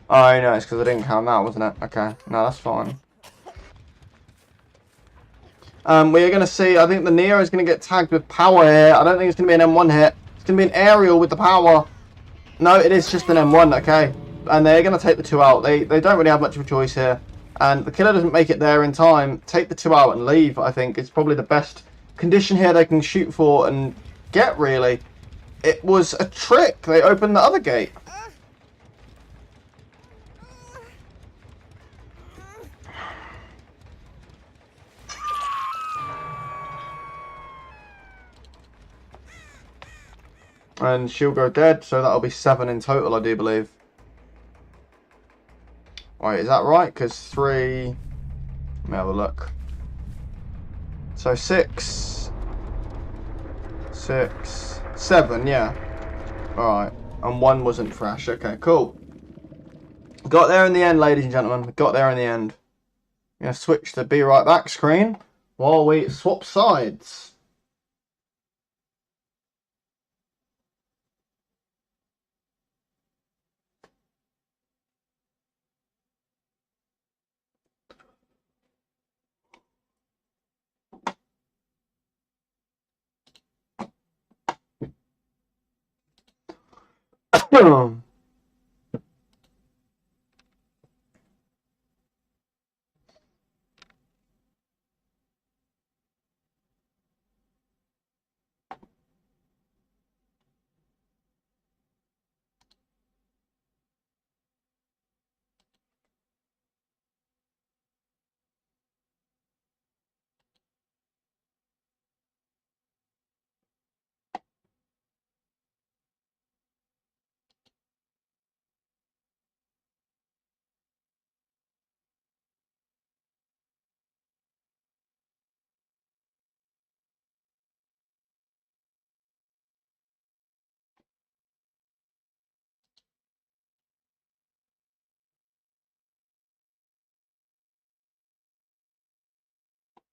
Oh, no, it's because I didn't count that, wasn't it? Okay, no, that's fine. We are going to see, I think the Neo is going to get tagged with power here. I don't think it's going to be an M1 hit. It's going to be an aerial with the power. No, it is just an M1, okay. And they're going to take the 2 out. They don't really have much of a choice here. And the killer doesn't make it there in time. Take the 2 out and leave, I think. It's probably the best condition here they can shoot for and get, really. It was a trick. They opened the other gate. And she'll go dead, so that'll be 7 in total, I do believe. Wait, is that right? Because 3... Let me have a look. So 6... 6... 7, yeah. Alright. And 1 wasn't fresh. Okay, cool. Got there in the end, ladies and gentlemen. Got there in the end. I'm going to switch to Be Right Back screen while we swap sides.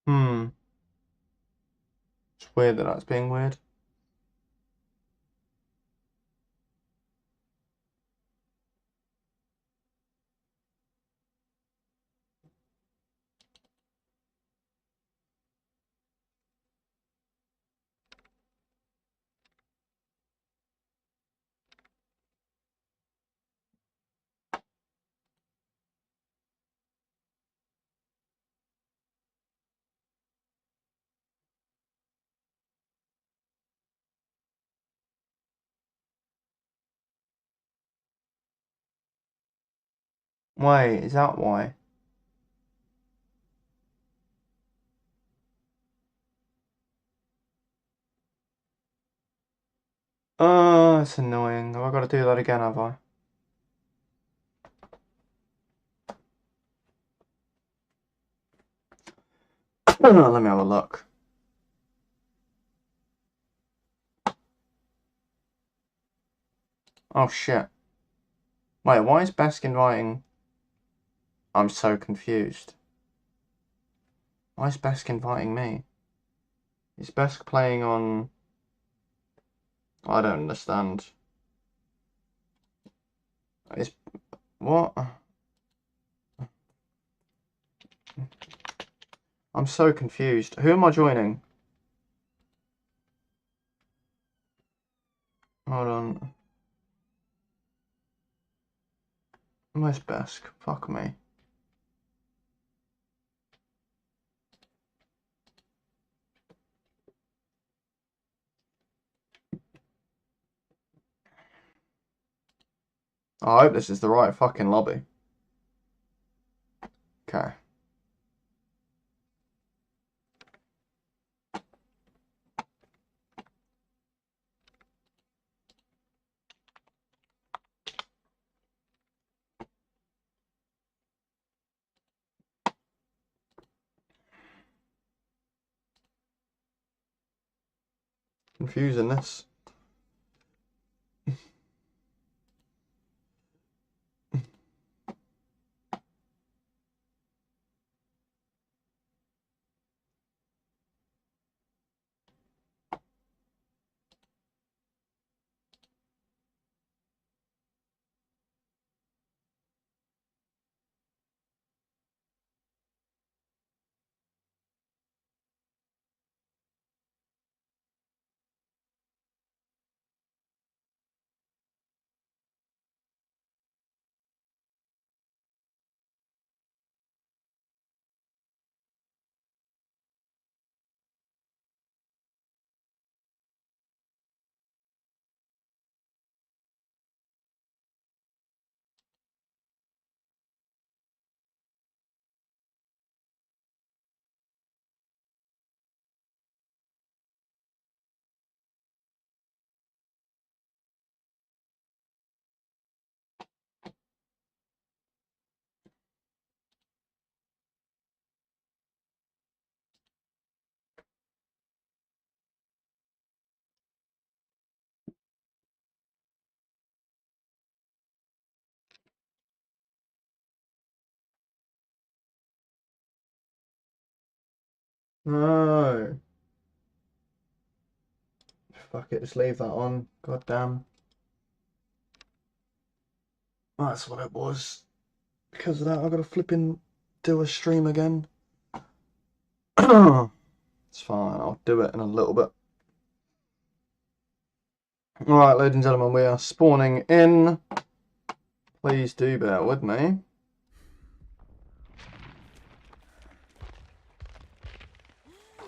It's weird that that's being weird. Wait, is that why? Oh, it's annoying. Have I got to do that again, have I? Let me have a look. Oh, shit. Wait, why is Besk inviting... I'm so confused. Why is Besk inviting me? Is Besk playing on... I don't understand. Is... What? I'm so confused. Who am I joining? Hold on. Where's Besk? Fuck me. I hope this is the right fucking lobby. Okay. Confusing this. No. Fuck it, just leave that on. God damn. That's what it was. Because of that, I gotta flipping do a stream again. It's fine, I'll do it in a little bit. Alright, ladies and gentlemen, we are spawning in. Please do bear with me.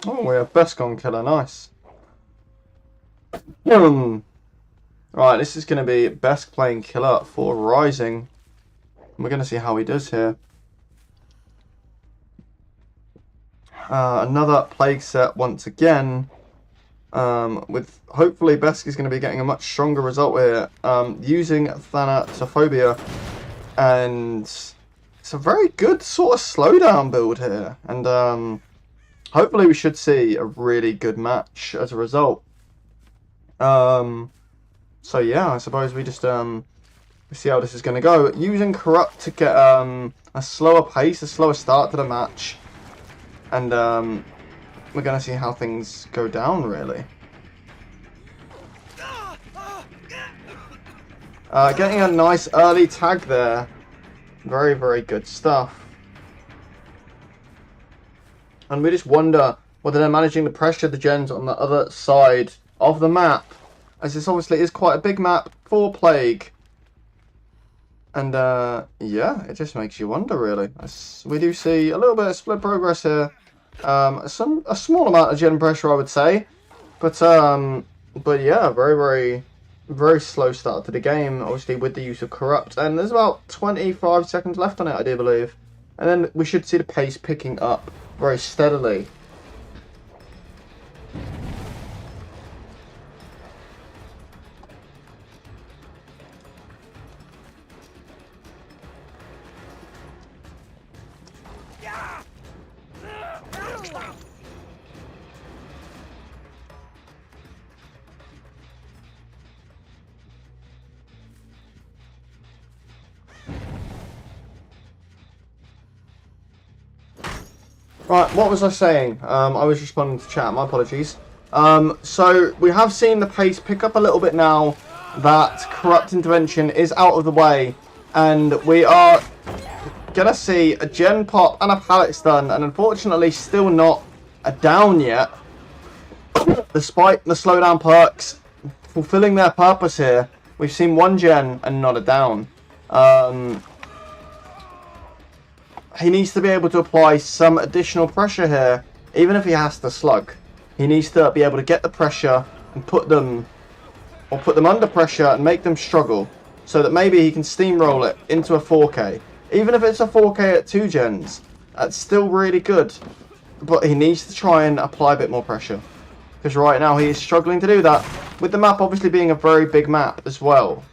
Oh, we have Beskon Killer, nice. Right, this is going to be Besk playing Killer for Rising. We're going to see how he does here. Another Plague set once again. With hopefully Besk is going to be getting a much stronger result here. Using Thanatophobia. And it's a very good sort of slowdown build here. And hopefully we should see a really good match as a result. So yeah, I suppose we just see how this is going to go. Using Corrupt to get a slower pace, a slower start to the match, and we're going to see how things go down, really. Getting a nice early tag there. Very, very good stuff. And we just wonder whether they're managing to pressure the gens on the other side of the map, as this obviously is quite a big map for Plague. And yeah, it just makes you wonder, really. We do see a little bit of split progress here. A small amount of gen pressure, I would say. But yeah, very, very slow start to the game, obviously with the use of Corrupt. And there's about 25 seconds left on it, I do believe. And then we should see the pace picking up very steadily. Right, what was I saying? I was responding to chat, my apologies. So, we have seen the pace pick up a little bit now that Corrupt Intervention is out of the way. And we are going to see a gen pop and a pallet stun, and unfortunately still not a down yet. Despite the slowdown perks fulfilling their purpose here, we've seen one gen and not a down. He needs to be able to apply some additional pressure here, even if he has to slug. He needs to be able to get the pressure and put them under pressure and make them struggle, so that maybe he can steamroll it into a 4K. Even if it's a 4K at 2 gens, that's still really good. But he needs to try and apply a bit more pressure, because right now he is struggling to do that, with the map obviously being a very big map as well.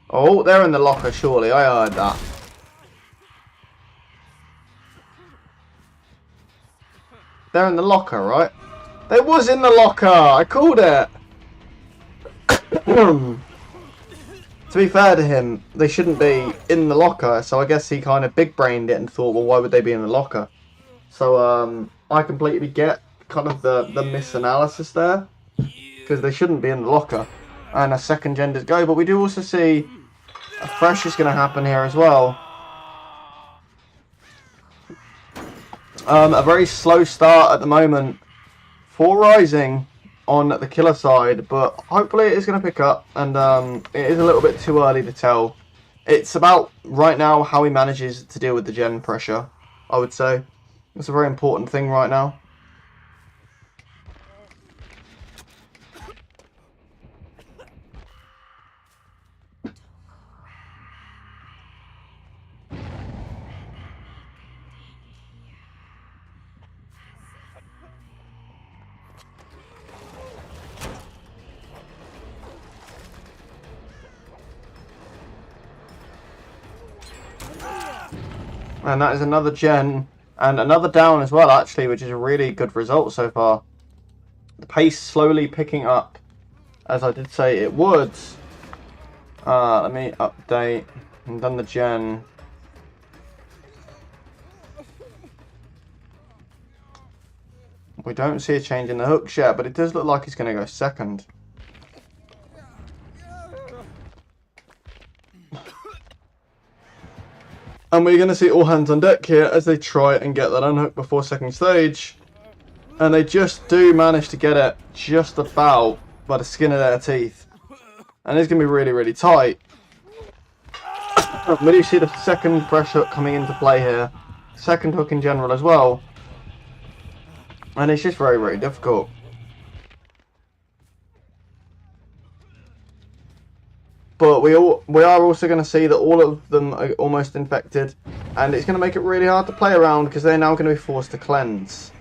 Oh, they're in the locker, surely. I heard that. They're in the locker, right? They was in the locker! I called it! To be fair to him, they shouldn't be in the locker, so I guess he kind of big-brained it and thought, well, why would they be in the locker? So, I completely get kind of the misanalysis there, because they shouldn't be in the locker. And a second gen to go, but we do also see a fresh is going to happen here as well. A very slow start at the moment for Rising on the Killer side, but hopefully it is going to pick up, and it is a little bit too early to tell. It's about, right now, how he manages to deal with the gen pressure, I would say. It's a very important thing right now. And that is another gen and another down as well, actually, which is a really good result so far. The pace slowly picking up, as I did say it would. Let me update. I've done the gen. We don't see a change in the hooks yet, but it does look like he's going to go second. And we're going to see all hands on deck here as they try and get that unhook before second stage. And they just do manage to get it just about by the skin of their teeth. And it's going to be really, really tight. We do see the second fresh hook coming into play here. Second hook in general as well. And it's just very, very difficult. But we are also going to see that all of them are almost infected. And it's going to make it really hard to play around because they're now going to be forced to cleanse.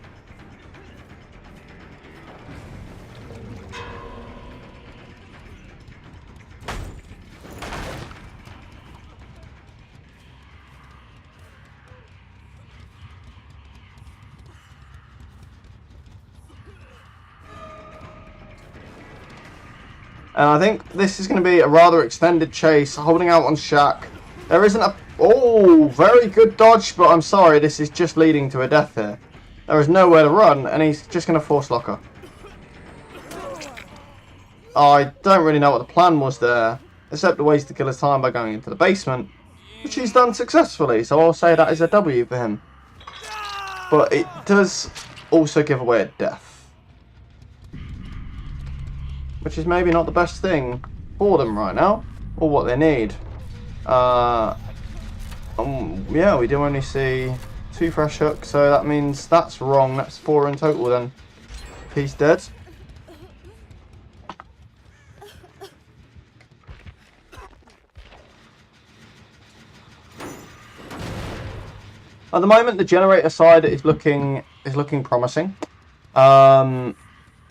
And I think this is going to be a rather extended chase, holding out on Shaq. There isn't a... Oh, very good dodge, but I'm sorry, this is just leading to a death here. There is nowhere to run, and he's just going to force locker. I don't really know what the plan was there, except a waste to kill his time by going into the basement, which he's done successfully, so I'll say that is a W for him. But it does also give away a death, which is maybe not the best thing for them right now, or what they need. Yeah, we do only see 2 fresh hooks, so that means that's wrong. That's 4 in total then. He's dead. At the moment, the generator side is looking promising.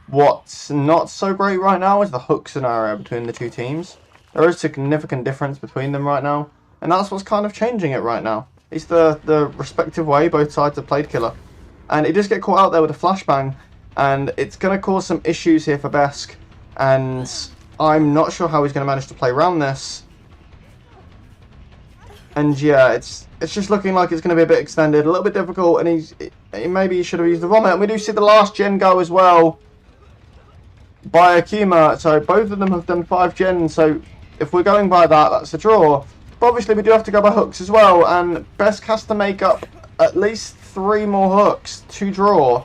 What's not so great right now is the hook scenario between the two teams. There is a significant difference between them right now, and that's what's kind of changing it right now. It's the respective way both sides have played Killer. And he does get caught out there with a flashbang, and it's going to cause some issues here for Besk, and I'm not sure how he's going to manage to play around this. And yeah, it's just looking like it's going to be a bit extended, a little bit difficult, and maybe he should have used the vomit. And we do see the last gen go as well by Akuma, so both of them have done 5 gens, so if we're going by that, that's a draw. But obviously we do have to go by hooks as well, and Besk has to make up at least 3 more hooks to draw.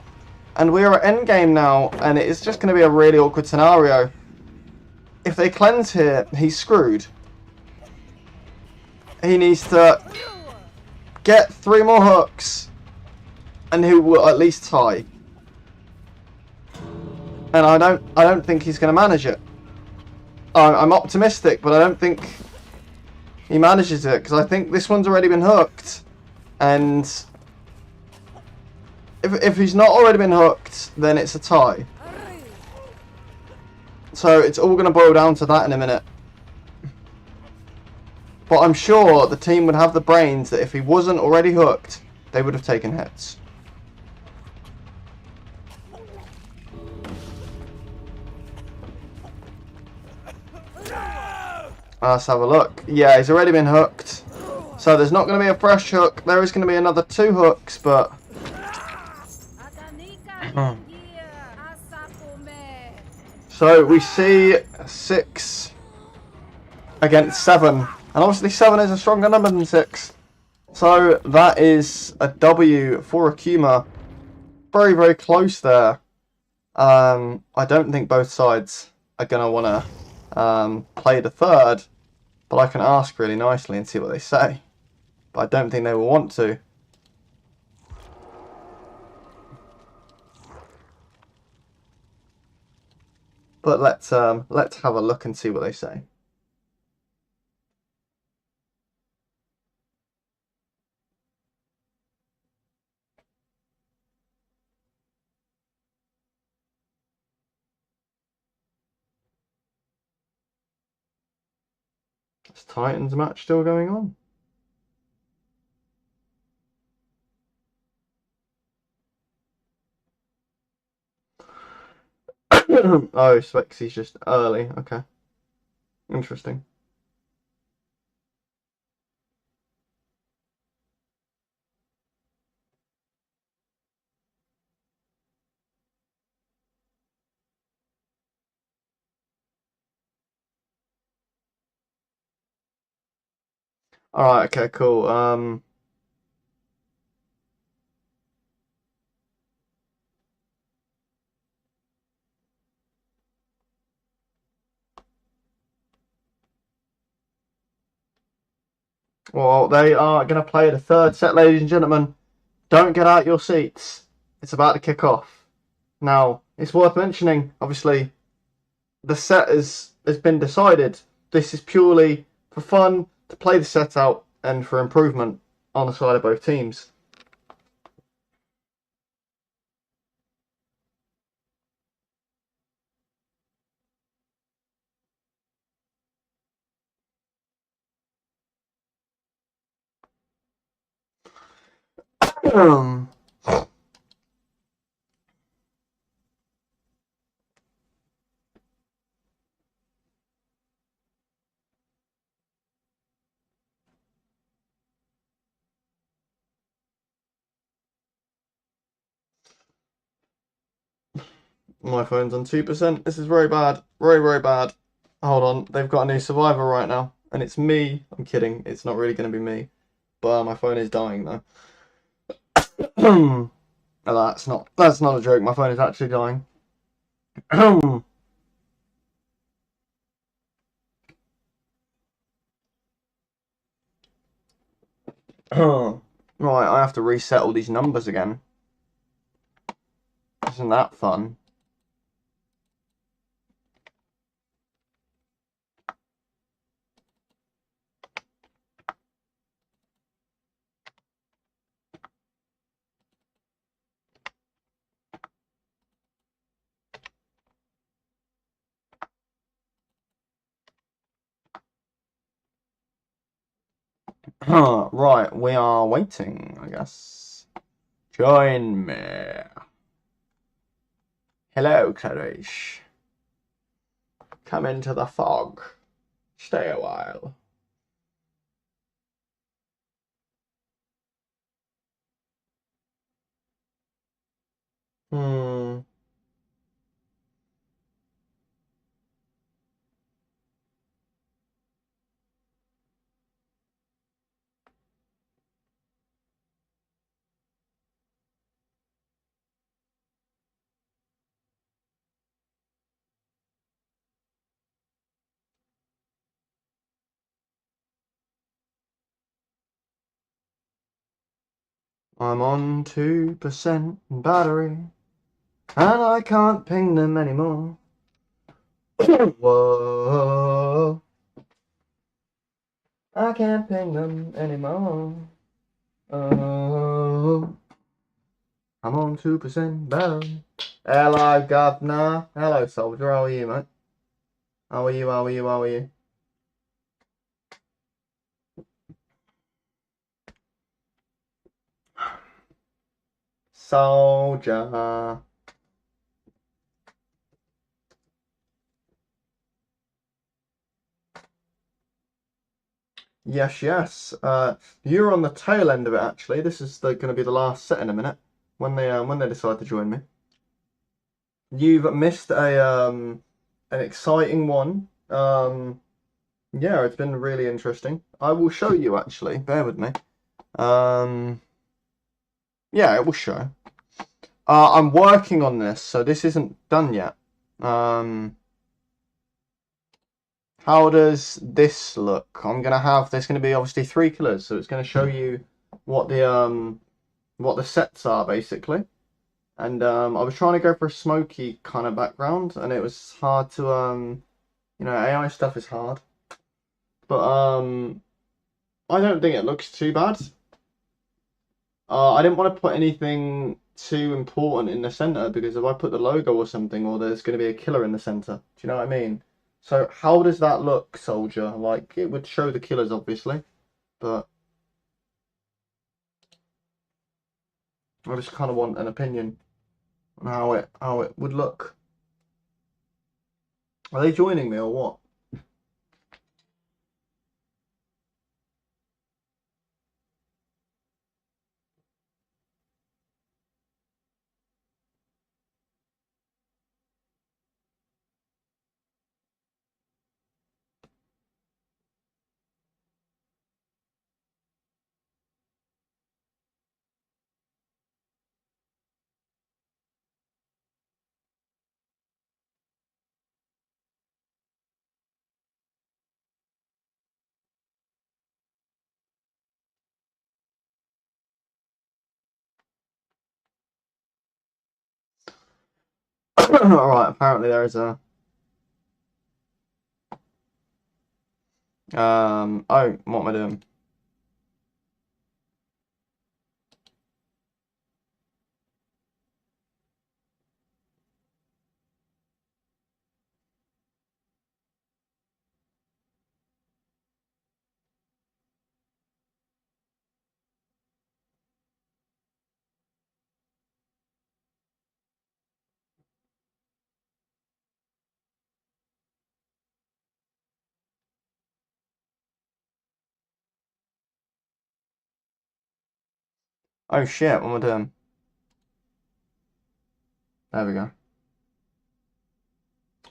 And we are at endgame now, and it is just going to be a really awkward scenario. If they cleanse here, he's screwed. He needs to get 3 more hooks, and he will at least tie. And I don't think he's going to manage it. I'm optimistic, but I don't think he manages it, because I think this one's already been hooked. And if he's not already been hooked, then it's a tie. So it's all going to boil down to that in a minute. But I'm sure the team would have the brains that if he wasn't already hooked, they would have taken hits. Let's have a look. Yeah, he's already been hooked. So there's not going to be a fresh hook. There is going to be another 2 hooks, but... So we see 6 against 7. And obviously 7 is a stronger number than 6. So that is a W for Akuma. Very, very close there. I don't think both sides are going to want to play the third. But I can ask really nicely and see what they say. But I don't think they will want to. But let's have a look and see what they say. Is Titans match still going on? Oh, Spexy's just early. Okay. Interesting. Alright, okay, cool. Well, they are going to play the third set, ladies and gentlemen. Don't get out your seats. It's about to kick off. Now, it's worth mentioning, obviously, the set has been decided. This is purely for fun, to play the set out, and for improvement on the side of both teams. My phone's on 2%. This is very bad. Very, very bad. Hold on. They've got a new survivor right now. And it's me. I'm kidding. It's not really going to be me. But my phone is dying though. Oh, that's not a joke. My phone is actually dying. Right, I have to reset all these numbers again. Isn't that fun? Right, we are waiting, I guess. Join me. Hello, Clarice. Come into the fog. Stay a while. Hmm. I'm on 2% battery, and I can't ping them anymore. Whoa. I can't ping them anymore. Oh. I'm on 2% battery. Hello, Governor. Hello, Soldier. How are you, mate? How are you? How are you? How are you? Soldier. Yes, yes. You're on the tail end of it, actually. This is going to be the last set in a minute when they decide to join me. You've missed an exciting one. Yeah, it's been really interesting. I will show you actually. Bear with me. Um, yeah, it will show. I'm working on this, so this isn't done yet. How does this look? There's gonna be obviously 3 killers, so it's gonna show you what the sets are basically. And I was trying to go for a smoky kind of background, and it was hard to AI stuff is hard. But I don't think it looks too bad. I didn't want to put anything too important in the center because if I put the logo or something, or there's going to be a killer in the center. Do you know what I mean? So how does that look, Soldier? Like it would show the killers, obviously, but I just kind of want an opinion on how it would look. Are they joining me or what? Alright, apparently there is a oh, what am I doing? Oh shit, what am I doing? There we go.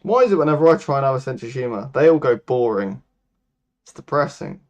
Why is it whenever I try and have a sense of humour, they all go boring? It's depressing.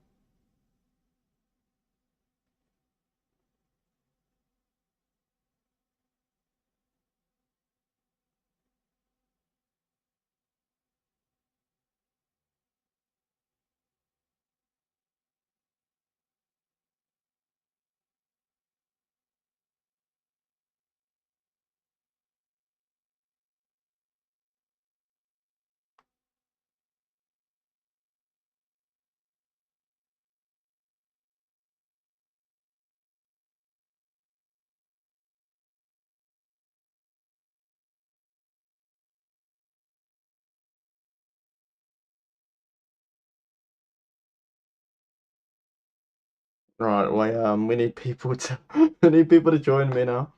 Right, wait, we need people to we need people to join me now.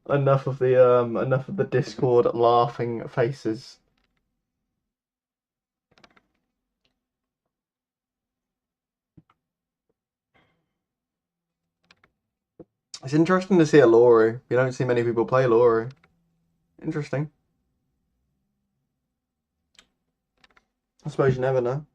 Enough of the Discord laughing faces. It's interesting to see a Lori. You don't see many people play Lori. Interesting. I suppose you never know.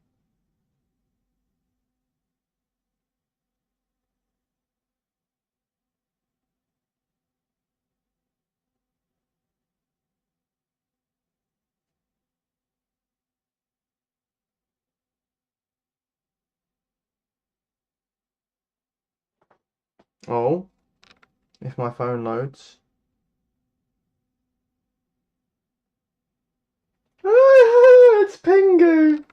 Oh, if my phone loads. It's Pingu!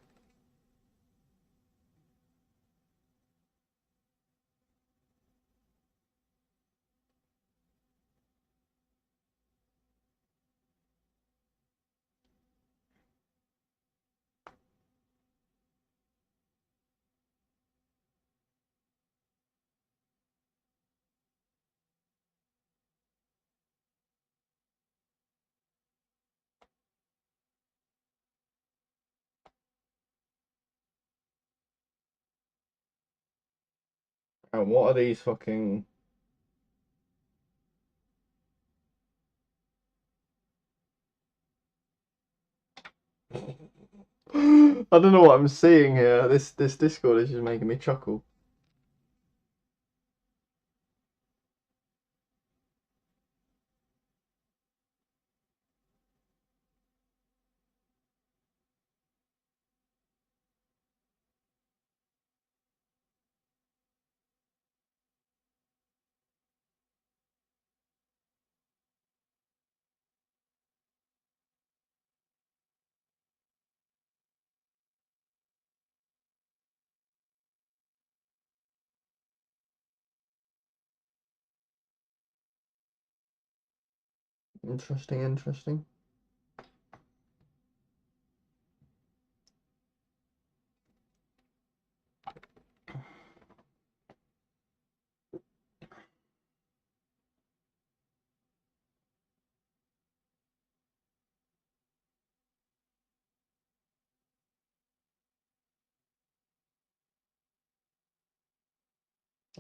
And what are these fucking... I don't know what I'm seeing here. This Discord is just making me chuckle. Interesting, interesting.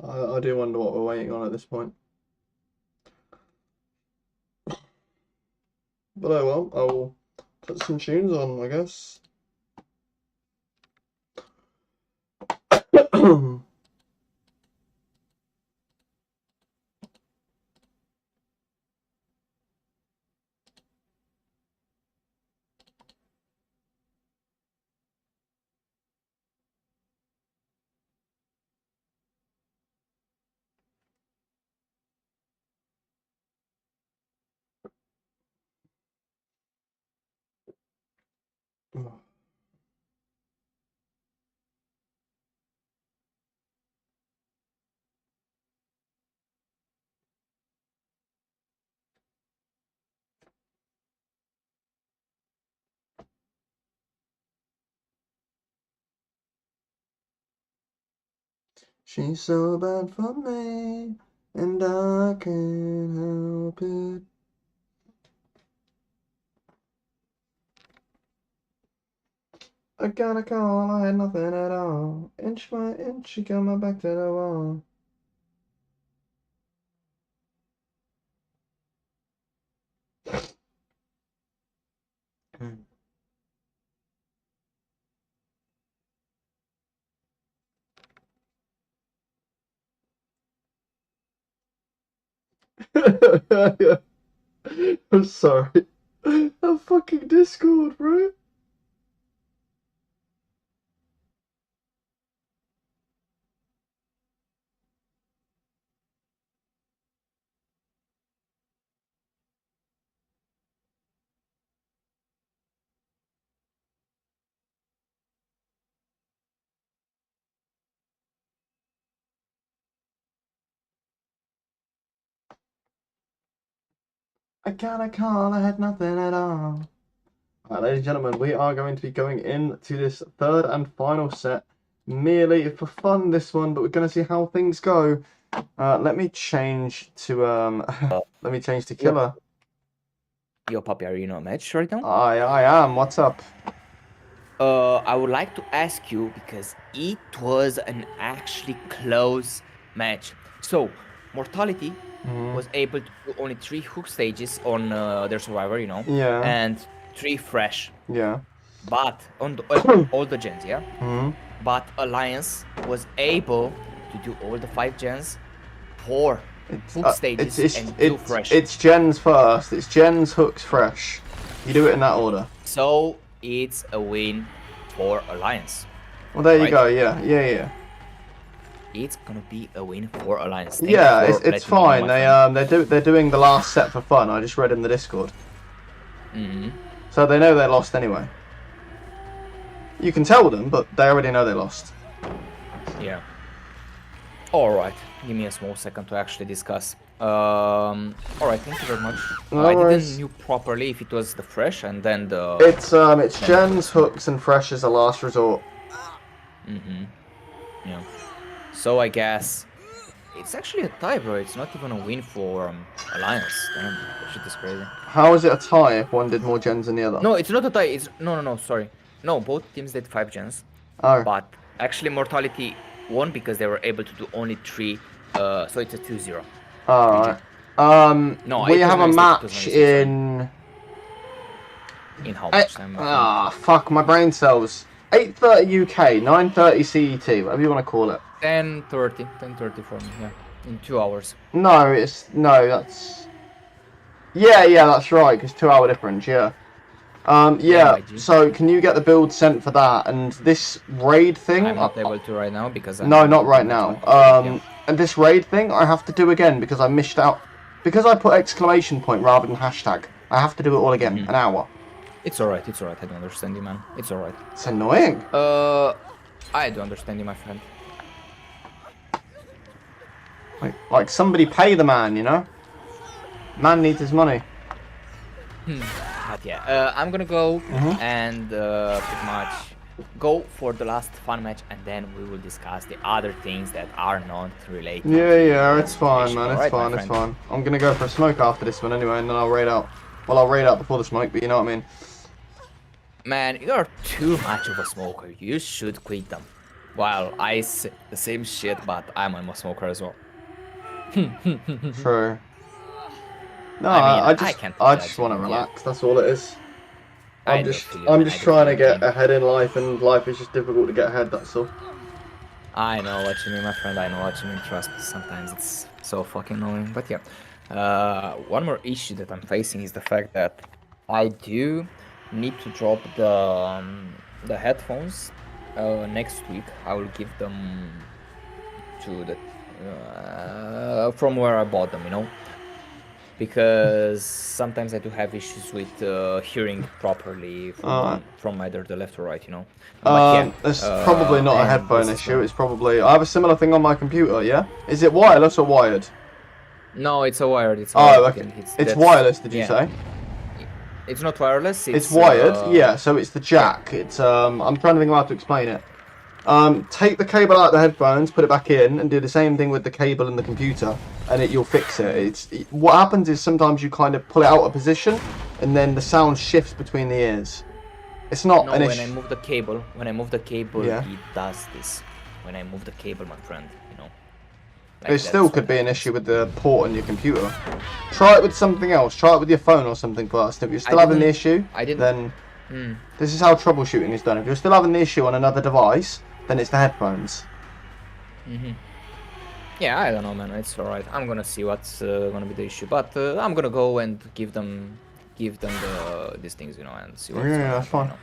I do wonder what we're waiting on at this point. But oh well, I'll put some tunes on, I guess. She's so bad for me, and I can't help it. I got a call, I had nothing at all. Inch by inch, she got my back to the wall. I'm sorry. I'm fucking Discord, bro. I got a call, I had nothing at all. Alright, ladies and gentlemen, we are going to be going into this third and final set. Merely for fun, this one, but we're going to see how things go. Let me change to let me change to killer. Yo, Papi, are you in a match right now? I am. What's up? I would like to ask you because it was an actually close match. So, Mortality was able to do only 3 hook stages on their survivor, Yeah. and 3 fresh. Yeah. But on all the gens, yeah. But Alliance was able to do all the 5 gens, 4 hook stages, and 2 fresh. It's gens first. It's gens, hooks, fresh. You do it in that order. So it's a win for Alliance. Well, there you go. Yeah. It's gonna be a win for Alliance. Yeah, it's fine. They're doing the last set for fun. I just read in the Discord. So they know they lost anyway. You can tell them, but they already know they lost. Yeah. Alright, give me a small second to actually discuss. Alright, thank you very much. I didn't know properly if it was the fresh and then the... It's gens, hooks, and fresh as a last resort. Yeah. So I guess it's actually a tie, bro. It's not even a win for Alliance. Damn, that shit is crazy. How is it a tie if one did more gens than the other? No, it's not a tie. It's no, sorry. No, both teams did 5 gens. Oh. But actually Mortality won because they were able to do only 3. So it's a 2-0. Alright. No, we have a match in... In how much? Fuck, my brain cells. 8:30 UK, 9:30 CET, whatever you want to call it. 10:30 for me, yeah. In 2 hours. No, that's... Yeah, that's right, because 2 hour difference, yeah. So can you get the build sent for that? And this raid thing... I'm not able to right now because No, not right now. And this raid thing I have to do again because I missed out. Because I put exclamation point rather than hashtag, I have to do it all again, an hour. It's alright, I don't understand you, man. It's alright. It's annoying. I do understand you, my friend. Like somebody pay the man, you know? Man needs his money. But yeah, I'm gonna go and pretty much go for the last fun match, and then we will discuss the other things that are not related. Yeah, it's fine, man. It's fine. I'm gonna go for a smoke after this one anyway, and then I'll raid out. Well, I'll raid out before the smoke, but you know what I mean. Man, you're too much of a smoker. You should quit them. Well, I say the same shit, but I'm a smoker as well. True. No, I mean, I I just can't I judge just you, want to man. Yeah, relax. That's all it is. I do feel you, I'm man. I just do trying feel to you, get King. ahead in life, and life is just difficult to get ahead. That's all. I know what you mean, my friend. I know what you mean. Trust me. Sometimes it's so fucking annoying. But yeah, one more issue that I'm facing is the fact that I do need to drop the headphones next week. I will give them to the from where I bought them. You know, because sometimes I do have issues with hearing properly Alright. from either the left or right. You know, but yeah, It's probably not a and headphone this is issue. gonna. It's probably I have a similar thing on my computer. Yeah, is it wireless or wired? No, it's a wired. It's a Oh, wired okay. thing. It's It's that's wireless. Did you yeah. say? It's not wireless. It's It's wired. Yeah. So it's the yeah. jack. It's I'm trying to think of how to explain it. Take the cable out of the headphones, put it back in, and do the same thing with the cable and the computer, and you'll fix it. What happens is sometimes you kind of pull it out of position, and then the sound shifts between the ears. It's not No, an when I issue. move the cable, Yeah. it does this. When I move the cable, my friend, you know, It like still that's what could be an happens. issue with the port on your computer. Try it with something else. Try it with your phone or something first. If you're I still having the didn't. issue, I didn't. then Hmm. this is how troubleshooting is done. If you're still having the issue on another device, then it's the headphones. Mhm. Yeah, I don't know, man. It's alright. I'm gonna see what's gonna be the issue, but I'm gonna go and give them these things, you know, and see what's Yeah, gonna that's happen, you fine. know.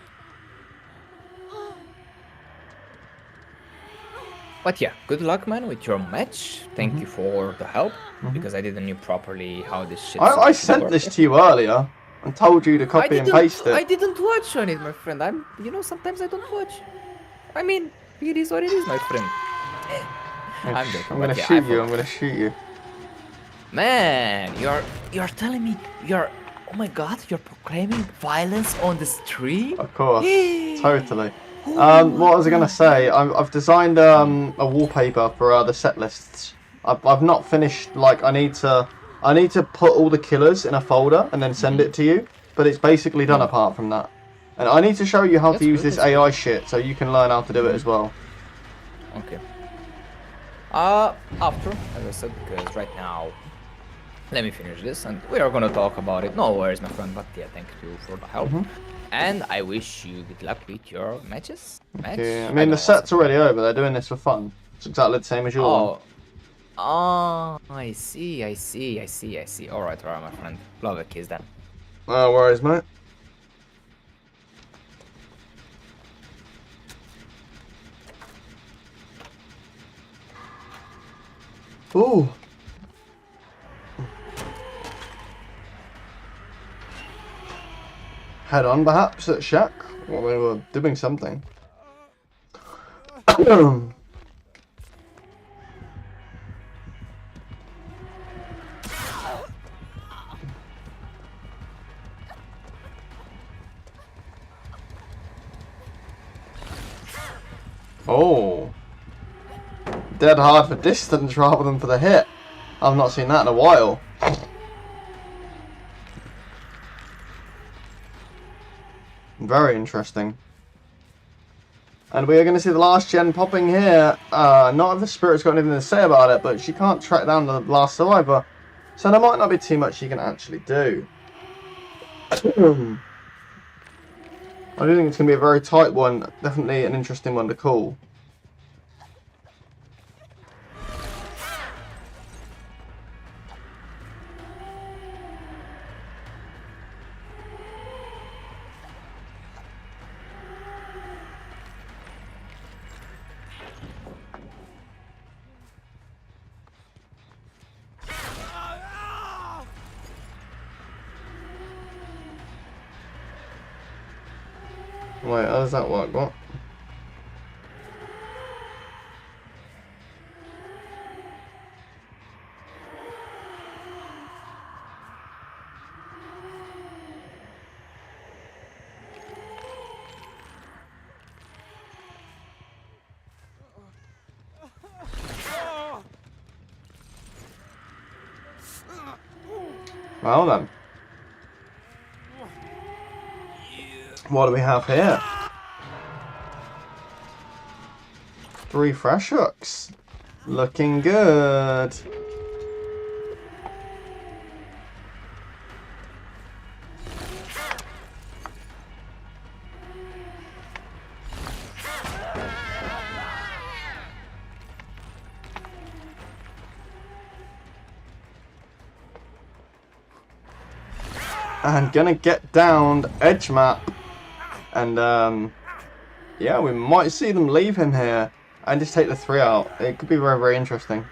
But yeah, good luck, man, with your match. Thank you for the help, because I didn't know properly how this shit's I supposed to sent work. this to you earlier and told you to copy and paste I it. didn't watch on it, my friend. You know, sometimes I don't watch. I mean, it is what it is, my friend. I'm joking, I'm gonna but yeah, I shoot you. I'm forgot. gonna shoot you. Man, you're telling me oh my god, you're proclaiming violence on the stream? Of course, totally. What What was I the gonna say? hell? I've designed a wallpaper for the set lists. I've not finished. Like I need to put all the killers in a folder and then send it to you. But it's basically done Oh, apart from that. And I need to show you how to that's use good, this that's good. AI shit so you can learn how to do it as well. Okay. After, as I said, because right now, let me finish this and we are gonna talk about it. No worries, my friend, but yeah, thank you for the help. And I wish you good luck with your matches. Yeah, I I mean the don't know what's set's happening. already over. They're doing this for fun. It's exactly the same as your one. Oh, oh, I see, I see, I see, I see. Alright, my friend. Love a kiss then. No worries, mate. Ooh. Head on, perhaps, at Shack? Well, they were doing something. Oh. Dead hard for distance rather than for the hit. I've not seen that in a while. Very interesting. And we are going to see the last gen popping here. Not if the spirit's got anything to say about it, but she can't track down the last survivor. So there might not be too much she can actually do. I do think it's going to be a very tight one. Definitely an interesting one to call. Wait, how does that work? What? Well then. What do we have here? 3 fresh hooks. Looking good. And gonna get downed edge map. And yeah, we might see them leave him here and just take the 3 out. It could be very, very interesting.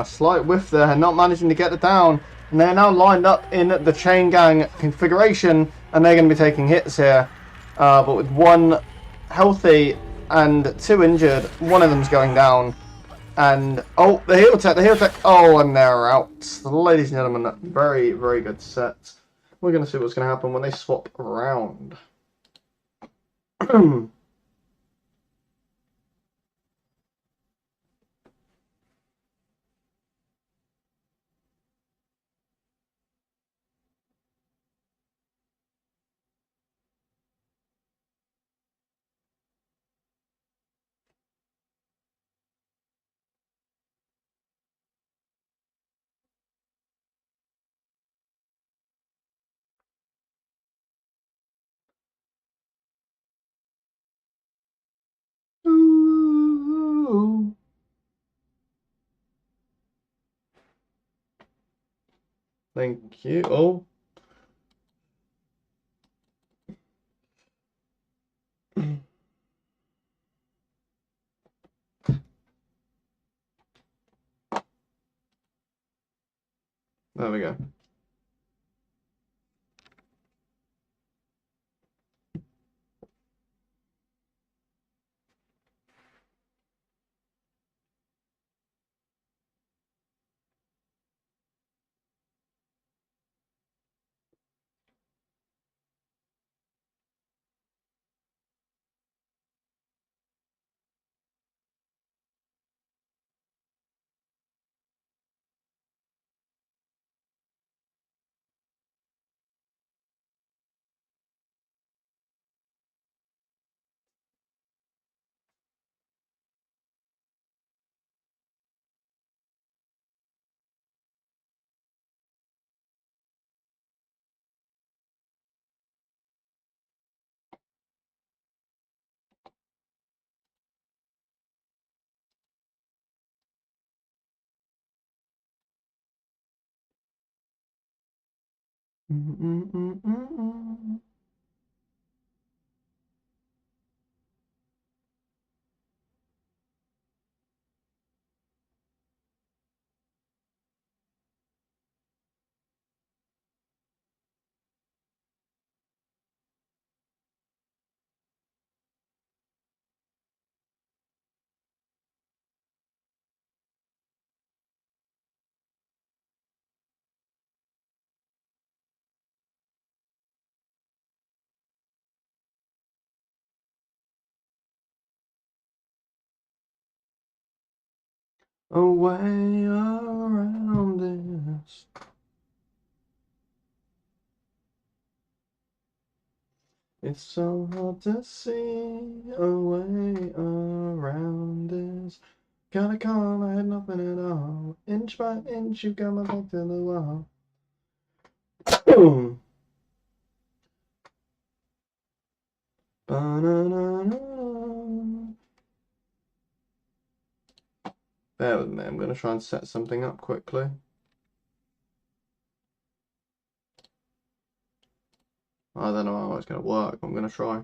Slight whiff there, not managing to get it down. And they're now lined up in the chain gang configuration, and they're going to be taking hits here. But with 1 healthy and 2 injured, one of them's going down. And, oh, the heal tech, oh, and they're out. Ladies and gentlemen, very, very good set. We're going to see what's going to happen when they swap around. Ooh. Thank you. Oh. There we go. A way around this. It's so hard to see a way around this. Kinda calm, I had nothing at all. Inch by inch, you got my back to the wall. Boom. Ba-na-na-na. Bear with me, I'm going to try and set something up quickly. I don't know how it's going to work, but I'm going to try.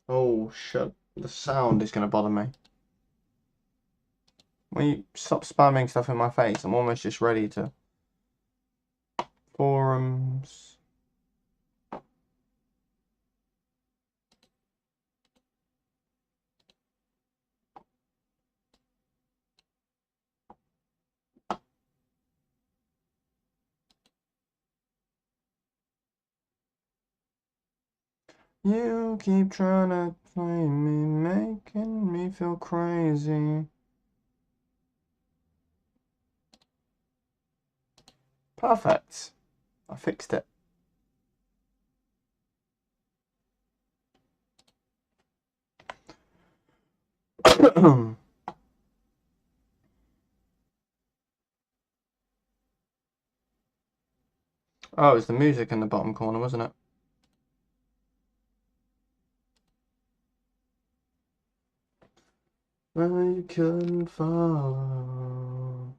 Oh, shit. The sound is going to bother me. When you stop spamming stuff in my face, I'm almost just ready to... Forums... You keep trying to play me, making me feel crazy. Perfect. I fixed it. Oh, it was the music in the bottom corner, wasn't it? I couldn't follow.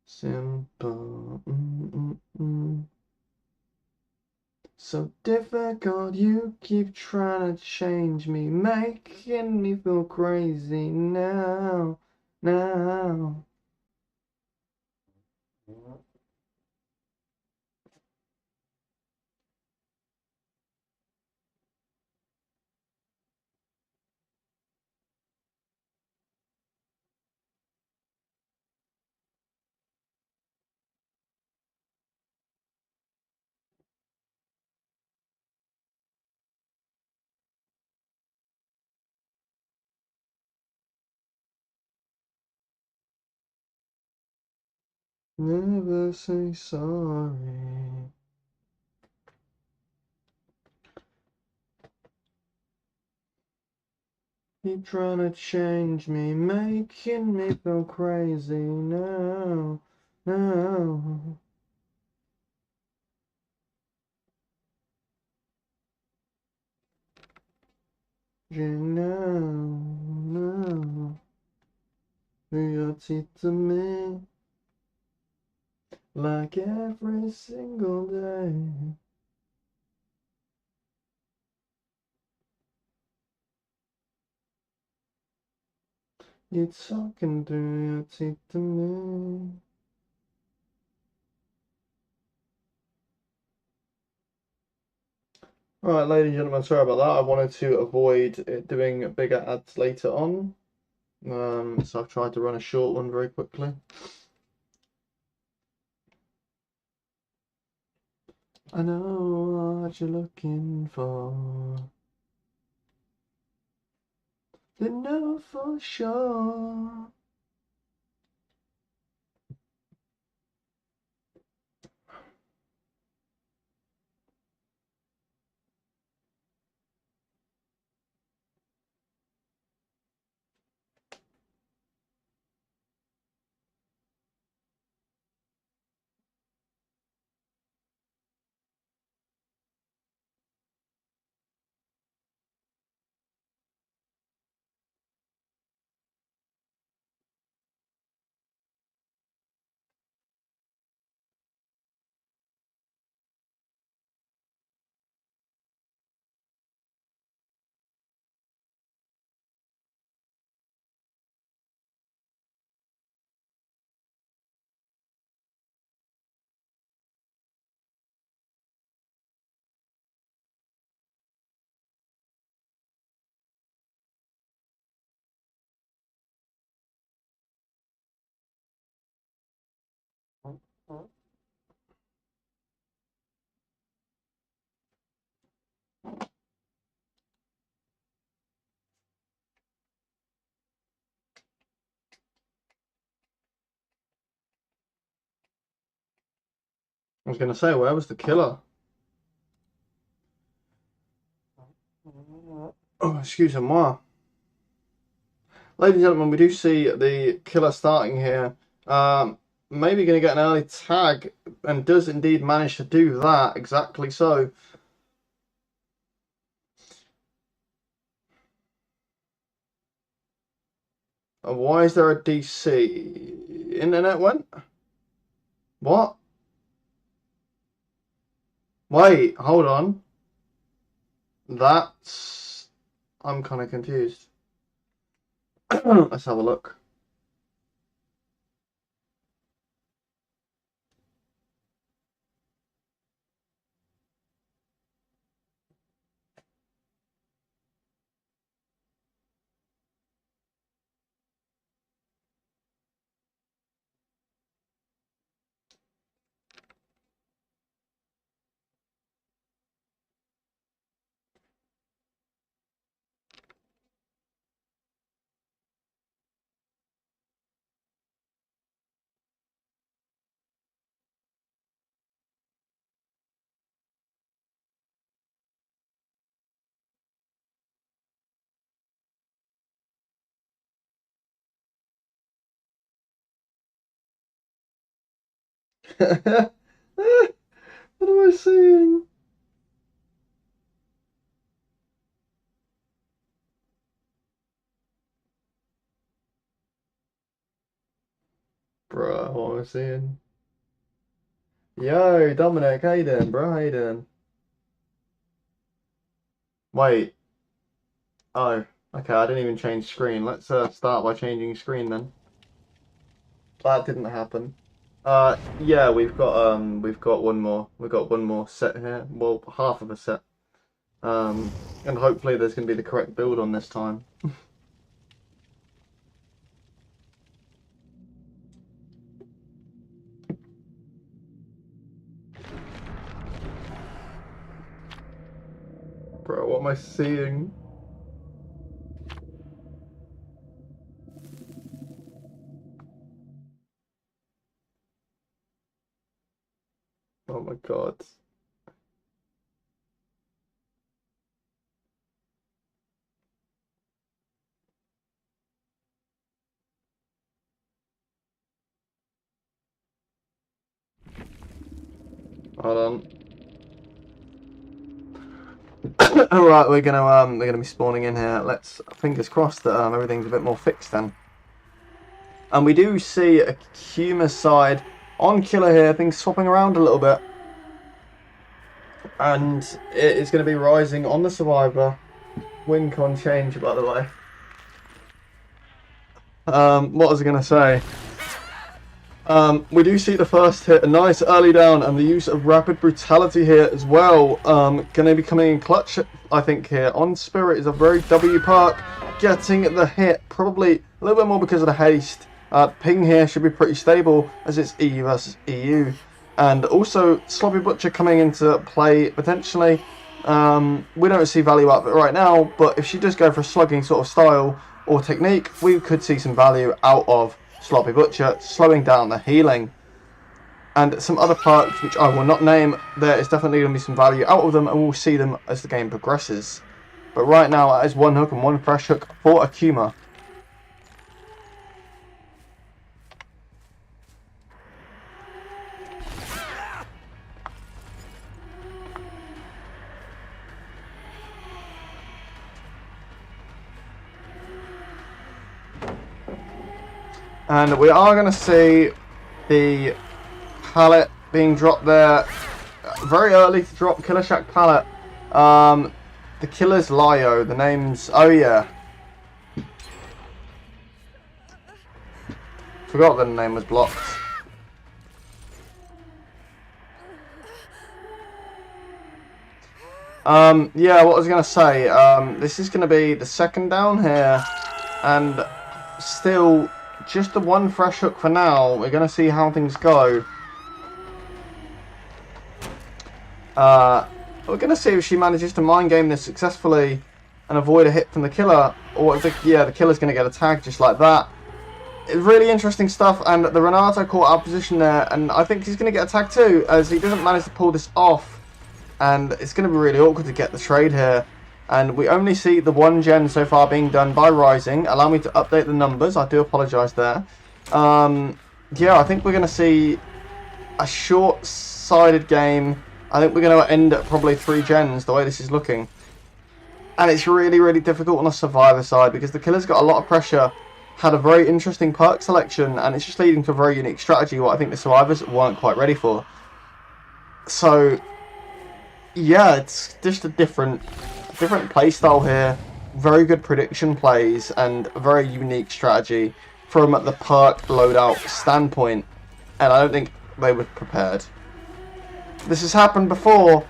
Simple. So difficult, you keep trying to change me, making me feel crazy now. Never say sorry. Keep trying to change me, making me feel crazy now. You know, through your teeth to me, like every single day. You're talking through your teeth to me. Alright, ladies and gentlemen, sorry about that. I wanted to avoid it doing bigger ads later on. So I've tried to run a short one very quickly. I know what you're looking for. You know for sure. I was going to say, where was the killer? Oh, excuse-moi. Ladies and gentlemen, we do see the killer starting here. Maybe going to get an early tag, and does indeed manage to do that. Exactly so. Why is there a DC? Internet went? What? Wait, hold on. That's... I'm kind of confused. Let's have a look. What am I seeing? Bruh, what am I seeing? Yo, Dominic, how you doing, bro? How you doing? Wait. Oh, okay, I didn't even change screen. Let's start by changing screen then. That didn't happen. Yeah, we've got one more. We've got one more set here. Well, half of a set. And hopefully there's gonna be the correct build on this time. Bro, what am I seeing? Oh my god. Hold on. Alright, we're gonna be spawning in here. Let's fingers crossed that everything's a bit more fixed then. And we do see Akuma side on killer here, things swapping around a little bit. And it is going to be rising on the survivor. Win con change, by the way. What was I going to say? We do see the first hit, a nice early down, and the use of rapid brutality here as well. Going to be coming in clutch, I think, here. On Spirit is a very W perk, getting the hit, probably a little bit more because of the haste. Ping here should be pretty stable, as it's EU versus EU. And also, Sloppy Butcher coming into play, potentially. We don't see value out of it right now, but if she does go for a slugging sort of style or technique, we could see some value out of Sloppy Butcher, slowing down the healing. And some other perks, which I will not name, there is definitely going to be some value out of them, and we'll see them as the game progresses. But right now, that is one hook and one fresh hook for Akuma. And we are going to see the pallet being dropped there. Very early to drop Killer Shack pallet. The killer's Lio. The name's... Oh, yeah. Forgot that the name was blocked. Yeah, what I was going to say. This is going to be the second down here. And still... just the one fresh hook for now. We're going to see how things go. We're going to see if she manages to mind game this successfully and avoid a hit from the killer. Or, the killer's going to get a tag just like that. It's really interesting stuff, and the Renato caught out position there, and I think he's going to get a tag too, as he doesn't manage to pull this off. And it's going to be really awkward to get the trade here. And we only see the one gen so far being done by Rising. Allow me to update the numbers. I do apologise there. Yeah, I think we're going to see a short-sided game. I think we're going to end at probably 3 gens, the way this is looking. And it's really, really difficult on the Survivor side, because the killer's got a lot of pressure, had a very interesting perk selection, and it's just leading to a very unique strategy, what I think the Survivors weren't quite ready for. So, yeah, it's just a different playstyle here. Very good prediction plays and a very unique strategy from the perk loadout standpoint. And I don't think they were prepared. This has happened before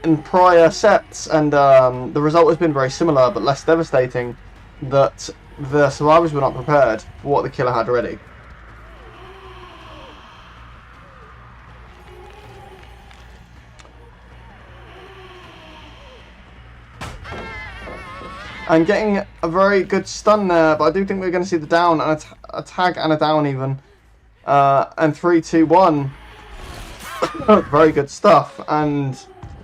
in prior sets, and the result has been very similar but less devastating, that the Survivors were not prepared for what the killer had ready. And getting a very good stun there, but I do think we're going to see the down and a tag and a down even. And 3, 2, 1. Very good stuff. And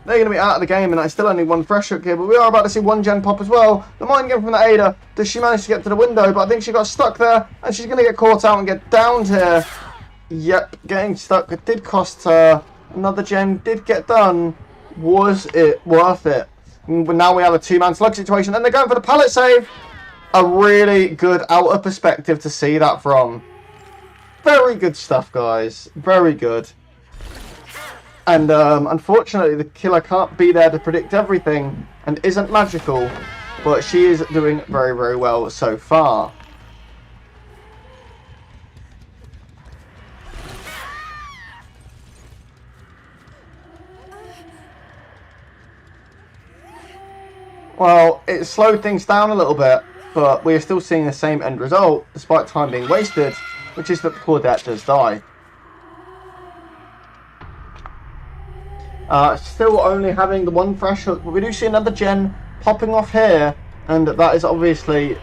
they're going to be out of the game, and I still only one fresh hook here. But we are about to see one gen pop as well. The mind game from the Ada. Does she manage to get to the window? But I think she got stuck there, and she's going to get caught out and get downed here. Yep, getting stuck. It did cost her. Another gen did get done. Was it worth it? Now we have a 2-man slug situation, and they're going for the pallet save. A really good outer perspective to see that from. Very good stuff, guys. Very good. And unfortunately, the killer can't be there to predict everything and isn't magical, but she is doing very, very well so far. Well, it slowed things down a little bit, but we're still seeing the same end result, despite time being wasted, which is that the Claudette does die. Still only having the one fresh hook, but we do see another gen popping off here, and that is obviously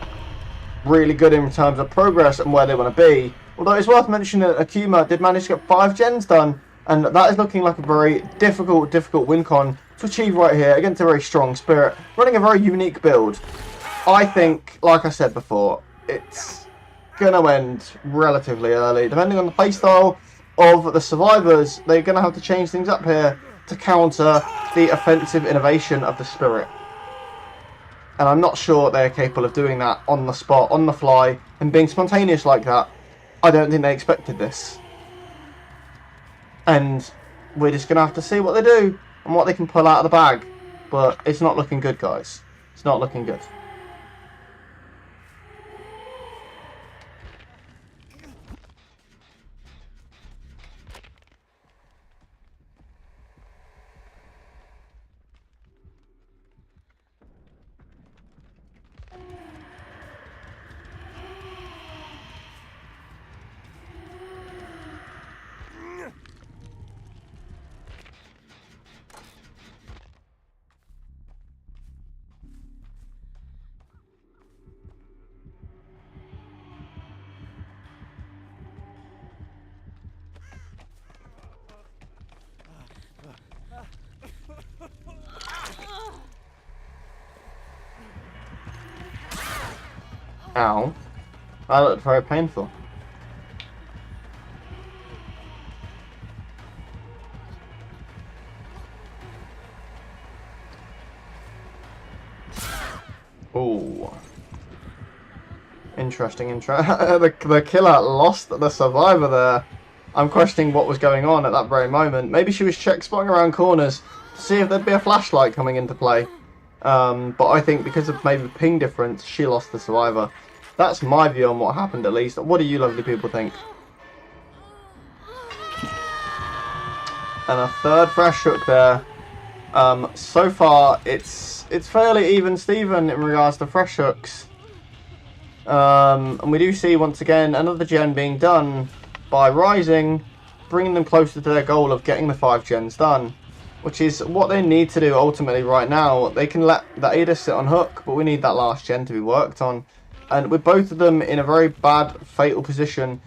really good in terms of progress and where they want to be. Although it's worth mentioning that Akuma did manage to get 5 gens done, and that is looking like a very difficult win con to achieve right here against a very strong Spirit, running a very unique build. I think, like I said before, it's going to end relatively early. Depending on the playstyle of the Survivors, they're going to have to change things up here to counter the offensive innovation of the Spirit. And I'm not sure they're capable of doing that on the spot, on the fly, and being spontaneous like that. I don't think they expected this. And we're just going to have to see what they do and what they can pull out of the bag. But it's not looking good, guys. It's not looking good. Ow. That looked very painful. Ooh. Interesting. The killer lost the Survivor there. I'm questioning what was going on at that very moment. Maybe she was check spotting around corners to see if there'd be a flashlight coming into play. But I think because of maybe the ping difference, she lost the Survivor. That's my view on what happened, at least. What do you lovely people think? And a third fresh hook there. So far, it's fairly even Steven in regards to fresh hooks. And we do see, once again, another gen being done by Rising, bringing them closer to their goal of getting the 5 gens done. which is what they need to do ultimately right now. They can let the Ada sit on hook, but we need that last gen to be worked on. And with both of them in a very bad, fatal position,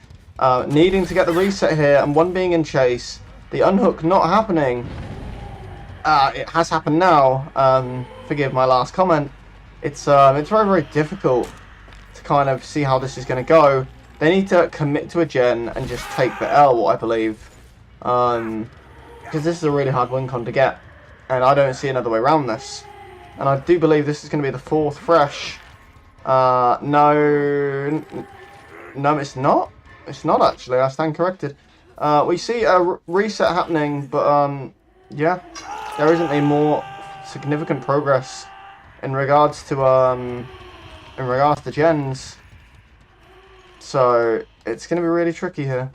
needing to get the reset here, and one being in chase, the unhook not happening. It has happened now. Forgive my last comment. It's very, very difficult to kind of see how this is going to go. They need to commit to a gen and just take the L, I believe. Because this is a really hard win con to get. And I don't see another way around this. And I do believe this is going to be the 4th fresh. No, it's not. It's not actually. I stand corrected. We see a reset happening, but yeah, there isn't a more significant progress in regards to gens. So it's going to be really tricky here.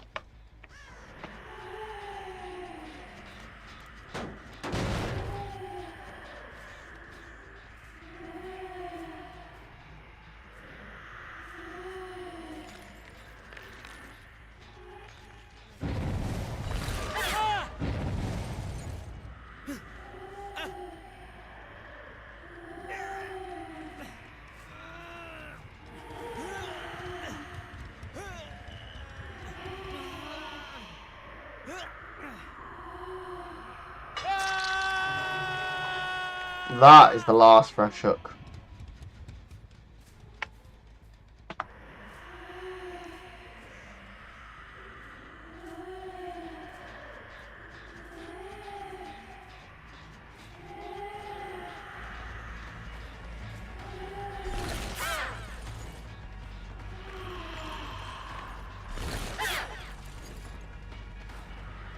That is the last fresh hook.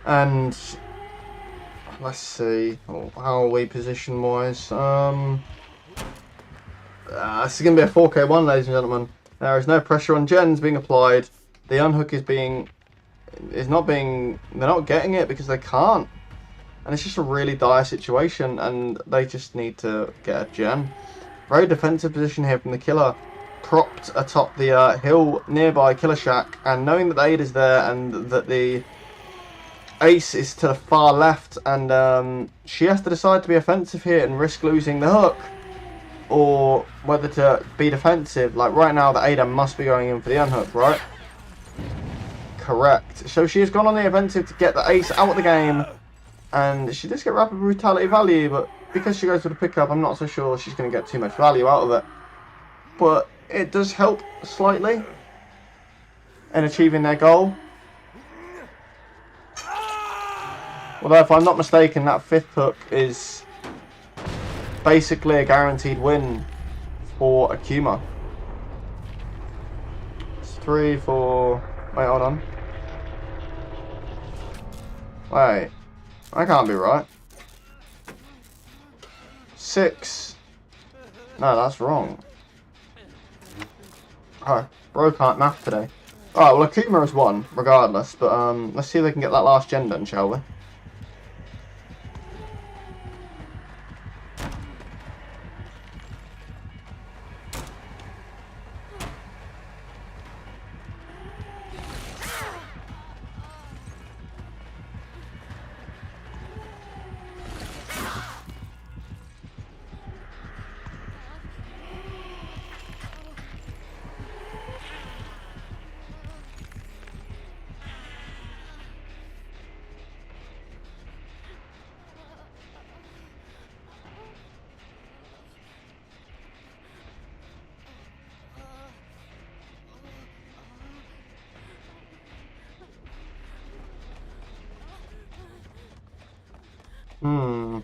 And let's see, how are we position wise? This is going to be a 4K1, ladies and gentlemen. There is no pressure on gens being applied. The unhook they're not getting it because they can't. And it's just a really dire situation, and they just need to get a gen. Very defensive position here from the killer. Propped atop the hill nearby Killer Shack, and knowing that the aid is there and that the ace is to the far left, and she has to decide to be offensive here and risk losing the hook, or whether to be defensive. Like right now, the Ada must be going in for the unhook, right? Correct. So she has gone on the offensive to get the ace out of the game, and she does get rapid brutality value, but because she goes for the pickup, I'm not so sure she's going to get too much value out of it. But it does help slightly in achieving their goal. Although, if I'm not mistaken, that 5th hook is basically a guaranteed win for Akuma. It's 3, 4... Wait, hold on. Wait. I can't be right. 6. No, that's wrong. Oh, bro can't math today. Alright, well, Akuma has won, regardless. But let's see if they can get that last gen done, shall we? Hmm.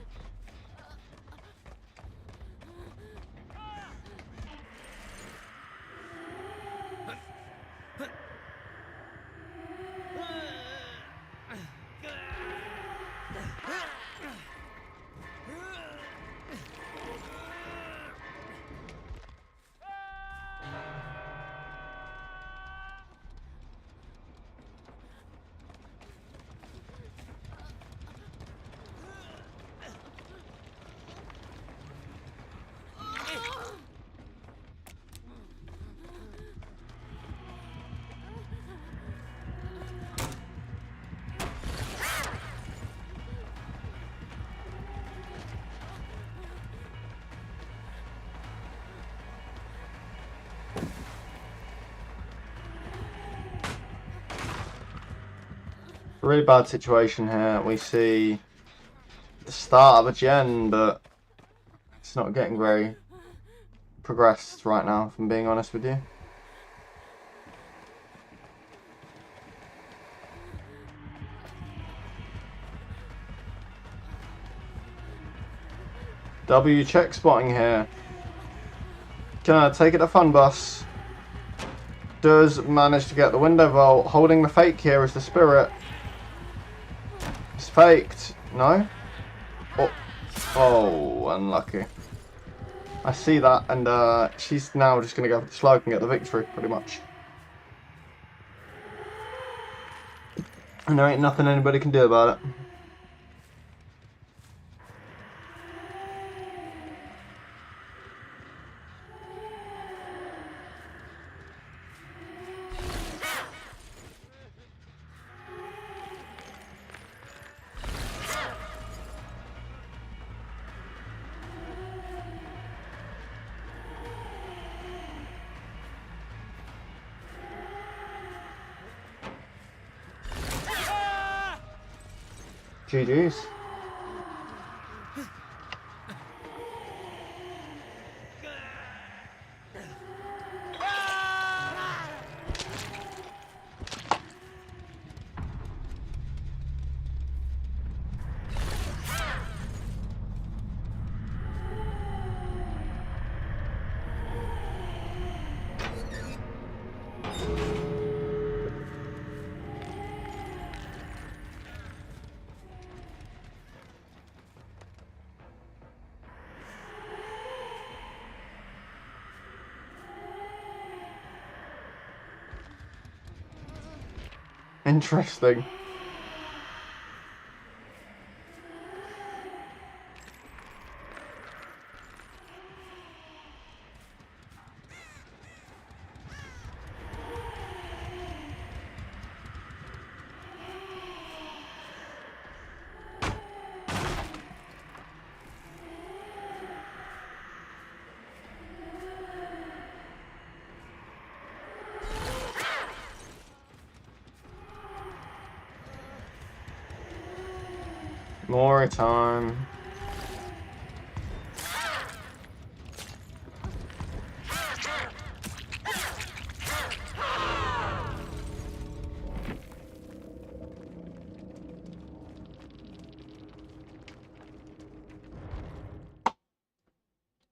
really bad situation here. We see the start of a gen, but it's not getting very progressed right now, if I'm being honest with you. W check spotting here. Gonna take it to Fun Bus. Does manage to get the window vault. Holding the fake here is the spirit. It's faked. No? Oh, oh, unlucky. I see that, and she's now just gonna go for the slug and get the victory, pretty much. And there ain't nothing anybody can do about it. GG's. Interesting. More time.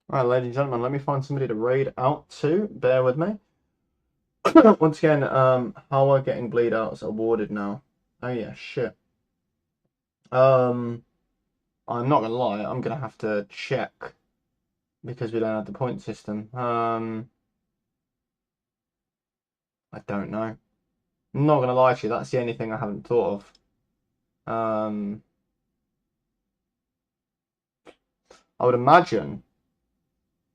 Alright, ladies and gentlemen, let me find somebody to raid out to. Bear with me. Once again, how are getting bleed outs awarded now? Oh yeah, shit. I'm not gonna lie, I'm gonna have to check because we don't have the point system. I don't know. I'm not gonna lie to you, that's the only thing I haven't thought of. I would imagine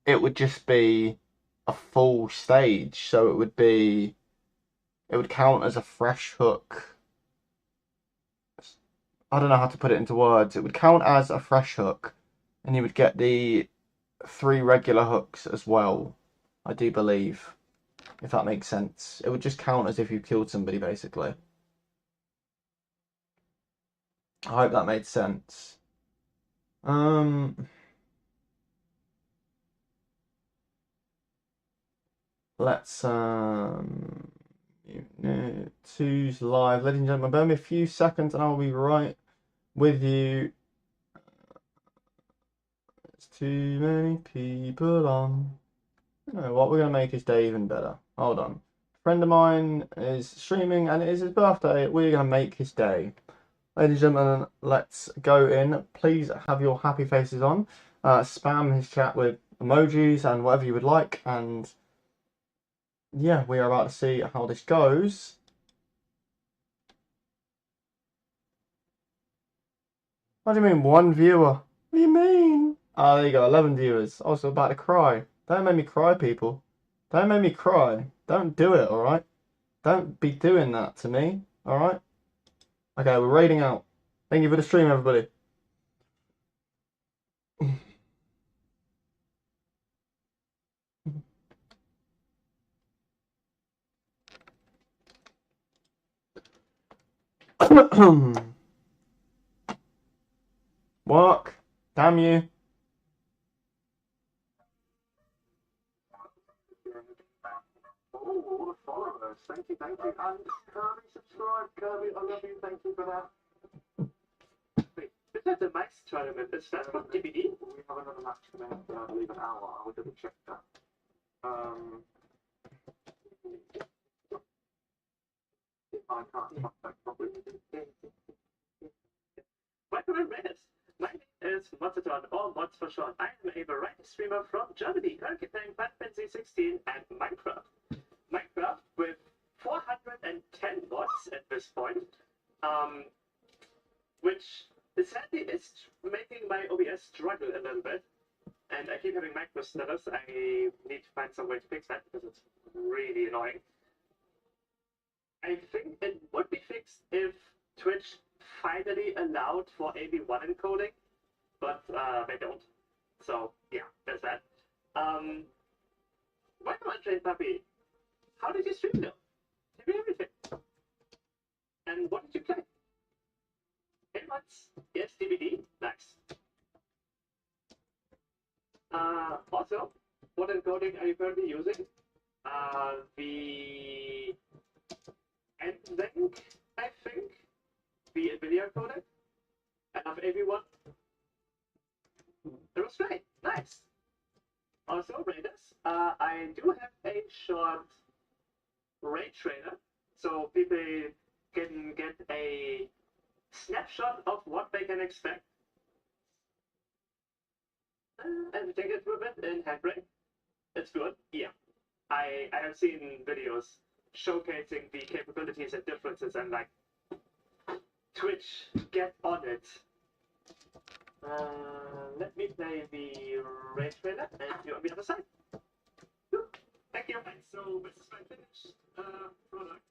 it would just be a full stage, so it would count as a fresh hook. I don't know how to put it into words. It would count as a fresh hook, and you would get the 3 regular hooks as well, I do believe, if that makes sense. It would just count as if you killed somebody, basically. I hope that made sense. Let's two's live. Ladies and gentlemen, bear me a few seconds and I'll be right with you. There's too many people on. You know what, we're gonna make his day even better. Hold on. A friend of mine is streaming and it is his birthday. We're gonna make his day. Ladies and gentlemen, let's go in. Please have your happy faces on. Spam his chat with emojis and whatever you would like, and yeah, we are about to see how this goes. What do you mean, 1 viewer? What do you mean? Oh, there you go, 11 viewers. I was about to cry. Don't make me cry, people. Don't make me cry. Don't do it, alright? Don't be doing that to me, alright? Okay, we're raiding out. Thank you for the stream, everybody. Work. Damn you. Oh, followers. Thank you. And Kirby subscribe. Kirby, I love you. Thank you for that. Wait, is that the Max tournament? Is that from DVD? We have another match coming up in, I believe, an hour. I will double check that. I can't find that properly. Welcome, Reddit. My name is Mozzaton, or Mods for short. I am a variety streamer from Germany, currently playing Final Fantasy 16 and Minecraft. Minecraft with 410 mods at this point, which sadly is making my OBS struggle a little bit. And I keep having micro stutters. I need to find some way to fix that because it's really annoying. I think it would be fixed if Twitch finally allowed for AV1 encoding, but they don't. So yeah, there's that. Welcome, Untrained Puppy. How did you stream though? Tell me everything. And what did you play? 8 months? Yes, DVD? Nice. Also, what encoding are you currently using? The NVENC, I think. The NVIDIA codec. Enough AV1. It was great. Nice. Also, Raiders, I do have a short ray trainer, so people can get a snapshot of what they can expect. And take it with it in handbrake. It's good. Yeah. I have seen videos showcasing the capabilities and differences, and like, Twitch, get on it. Let me play the ray trailer and you on the other side. Thank you. So this is my finished product.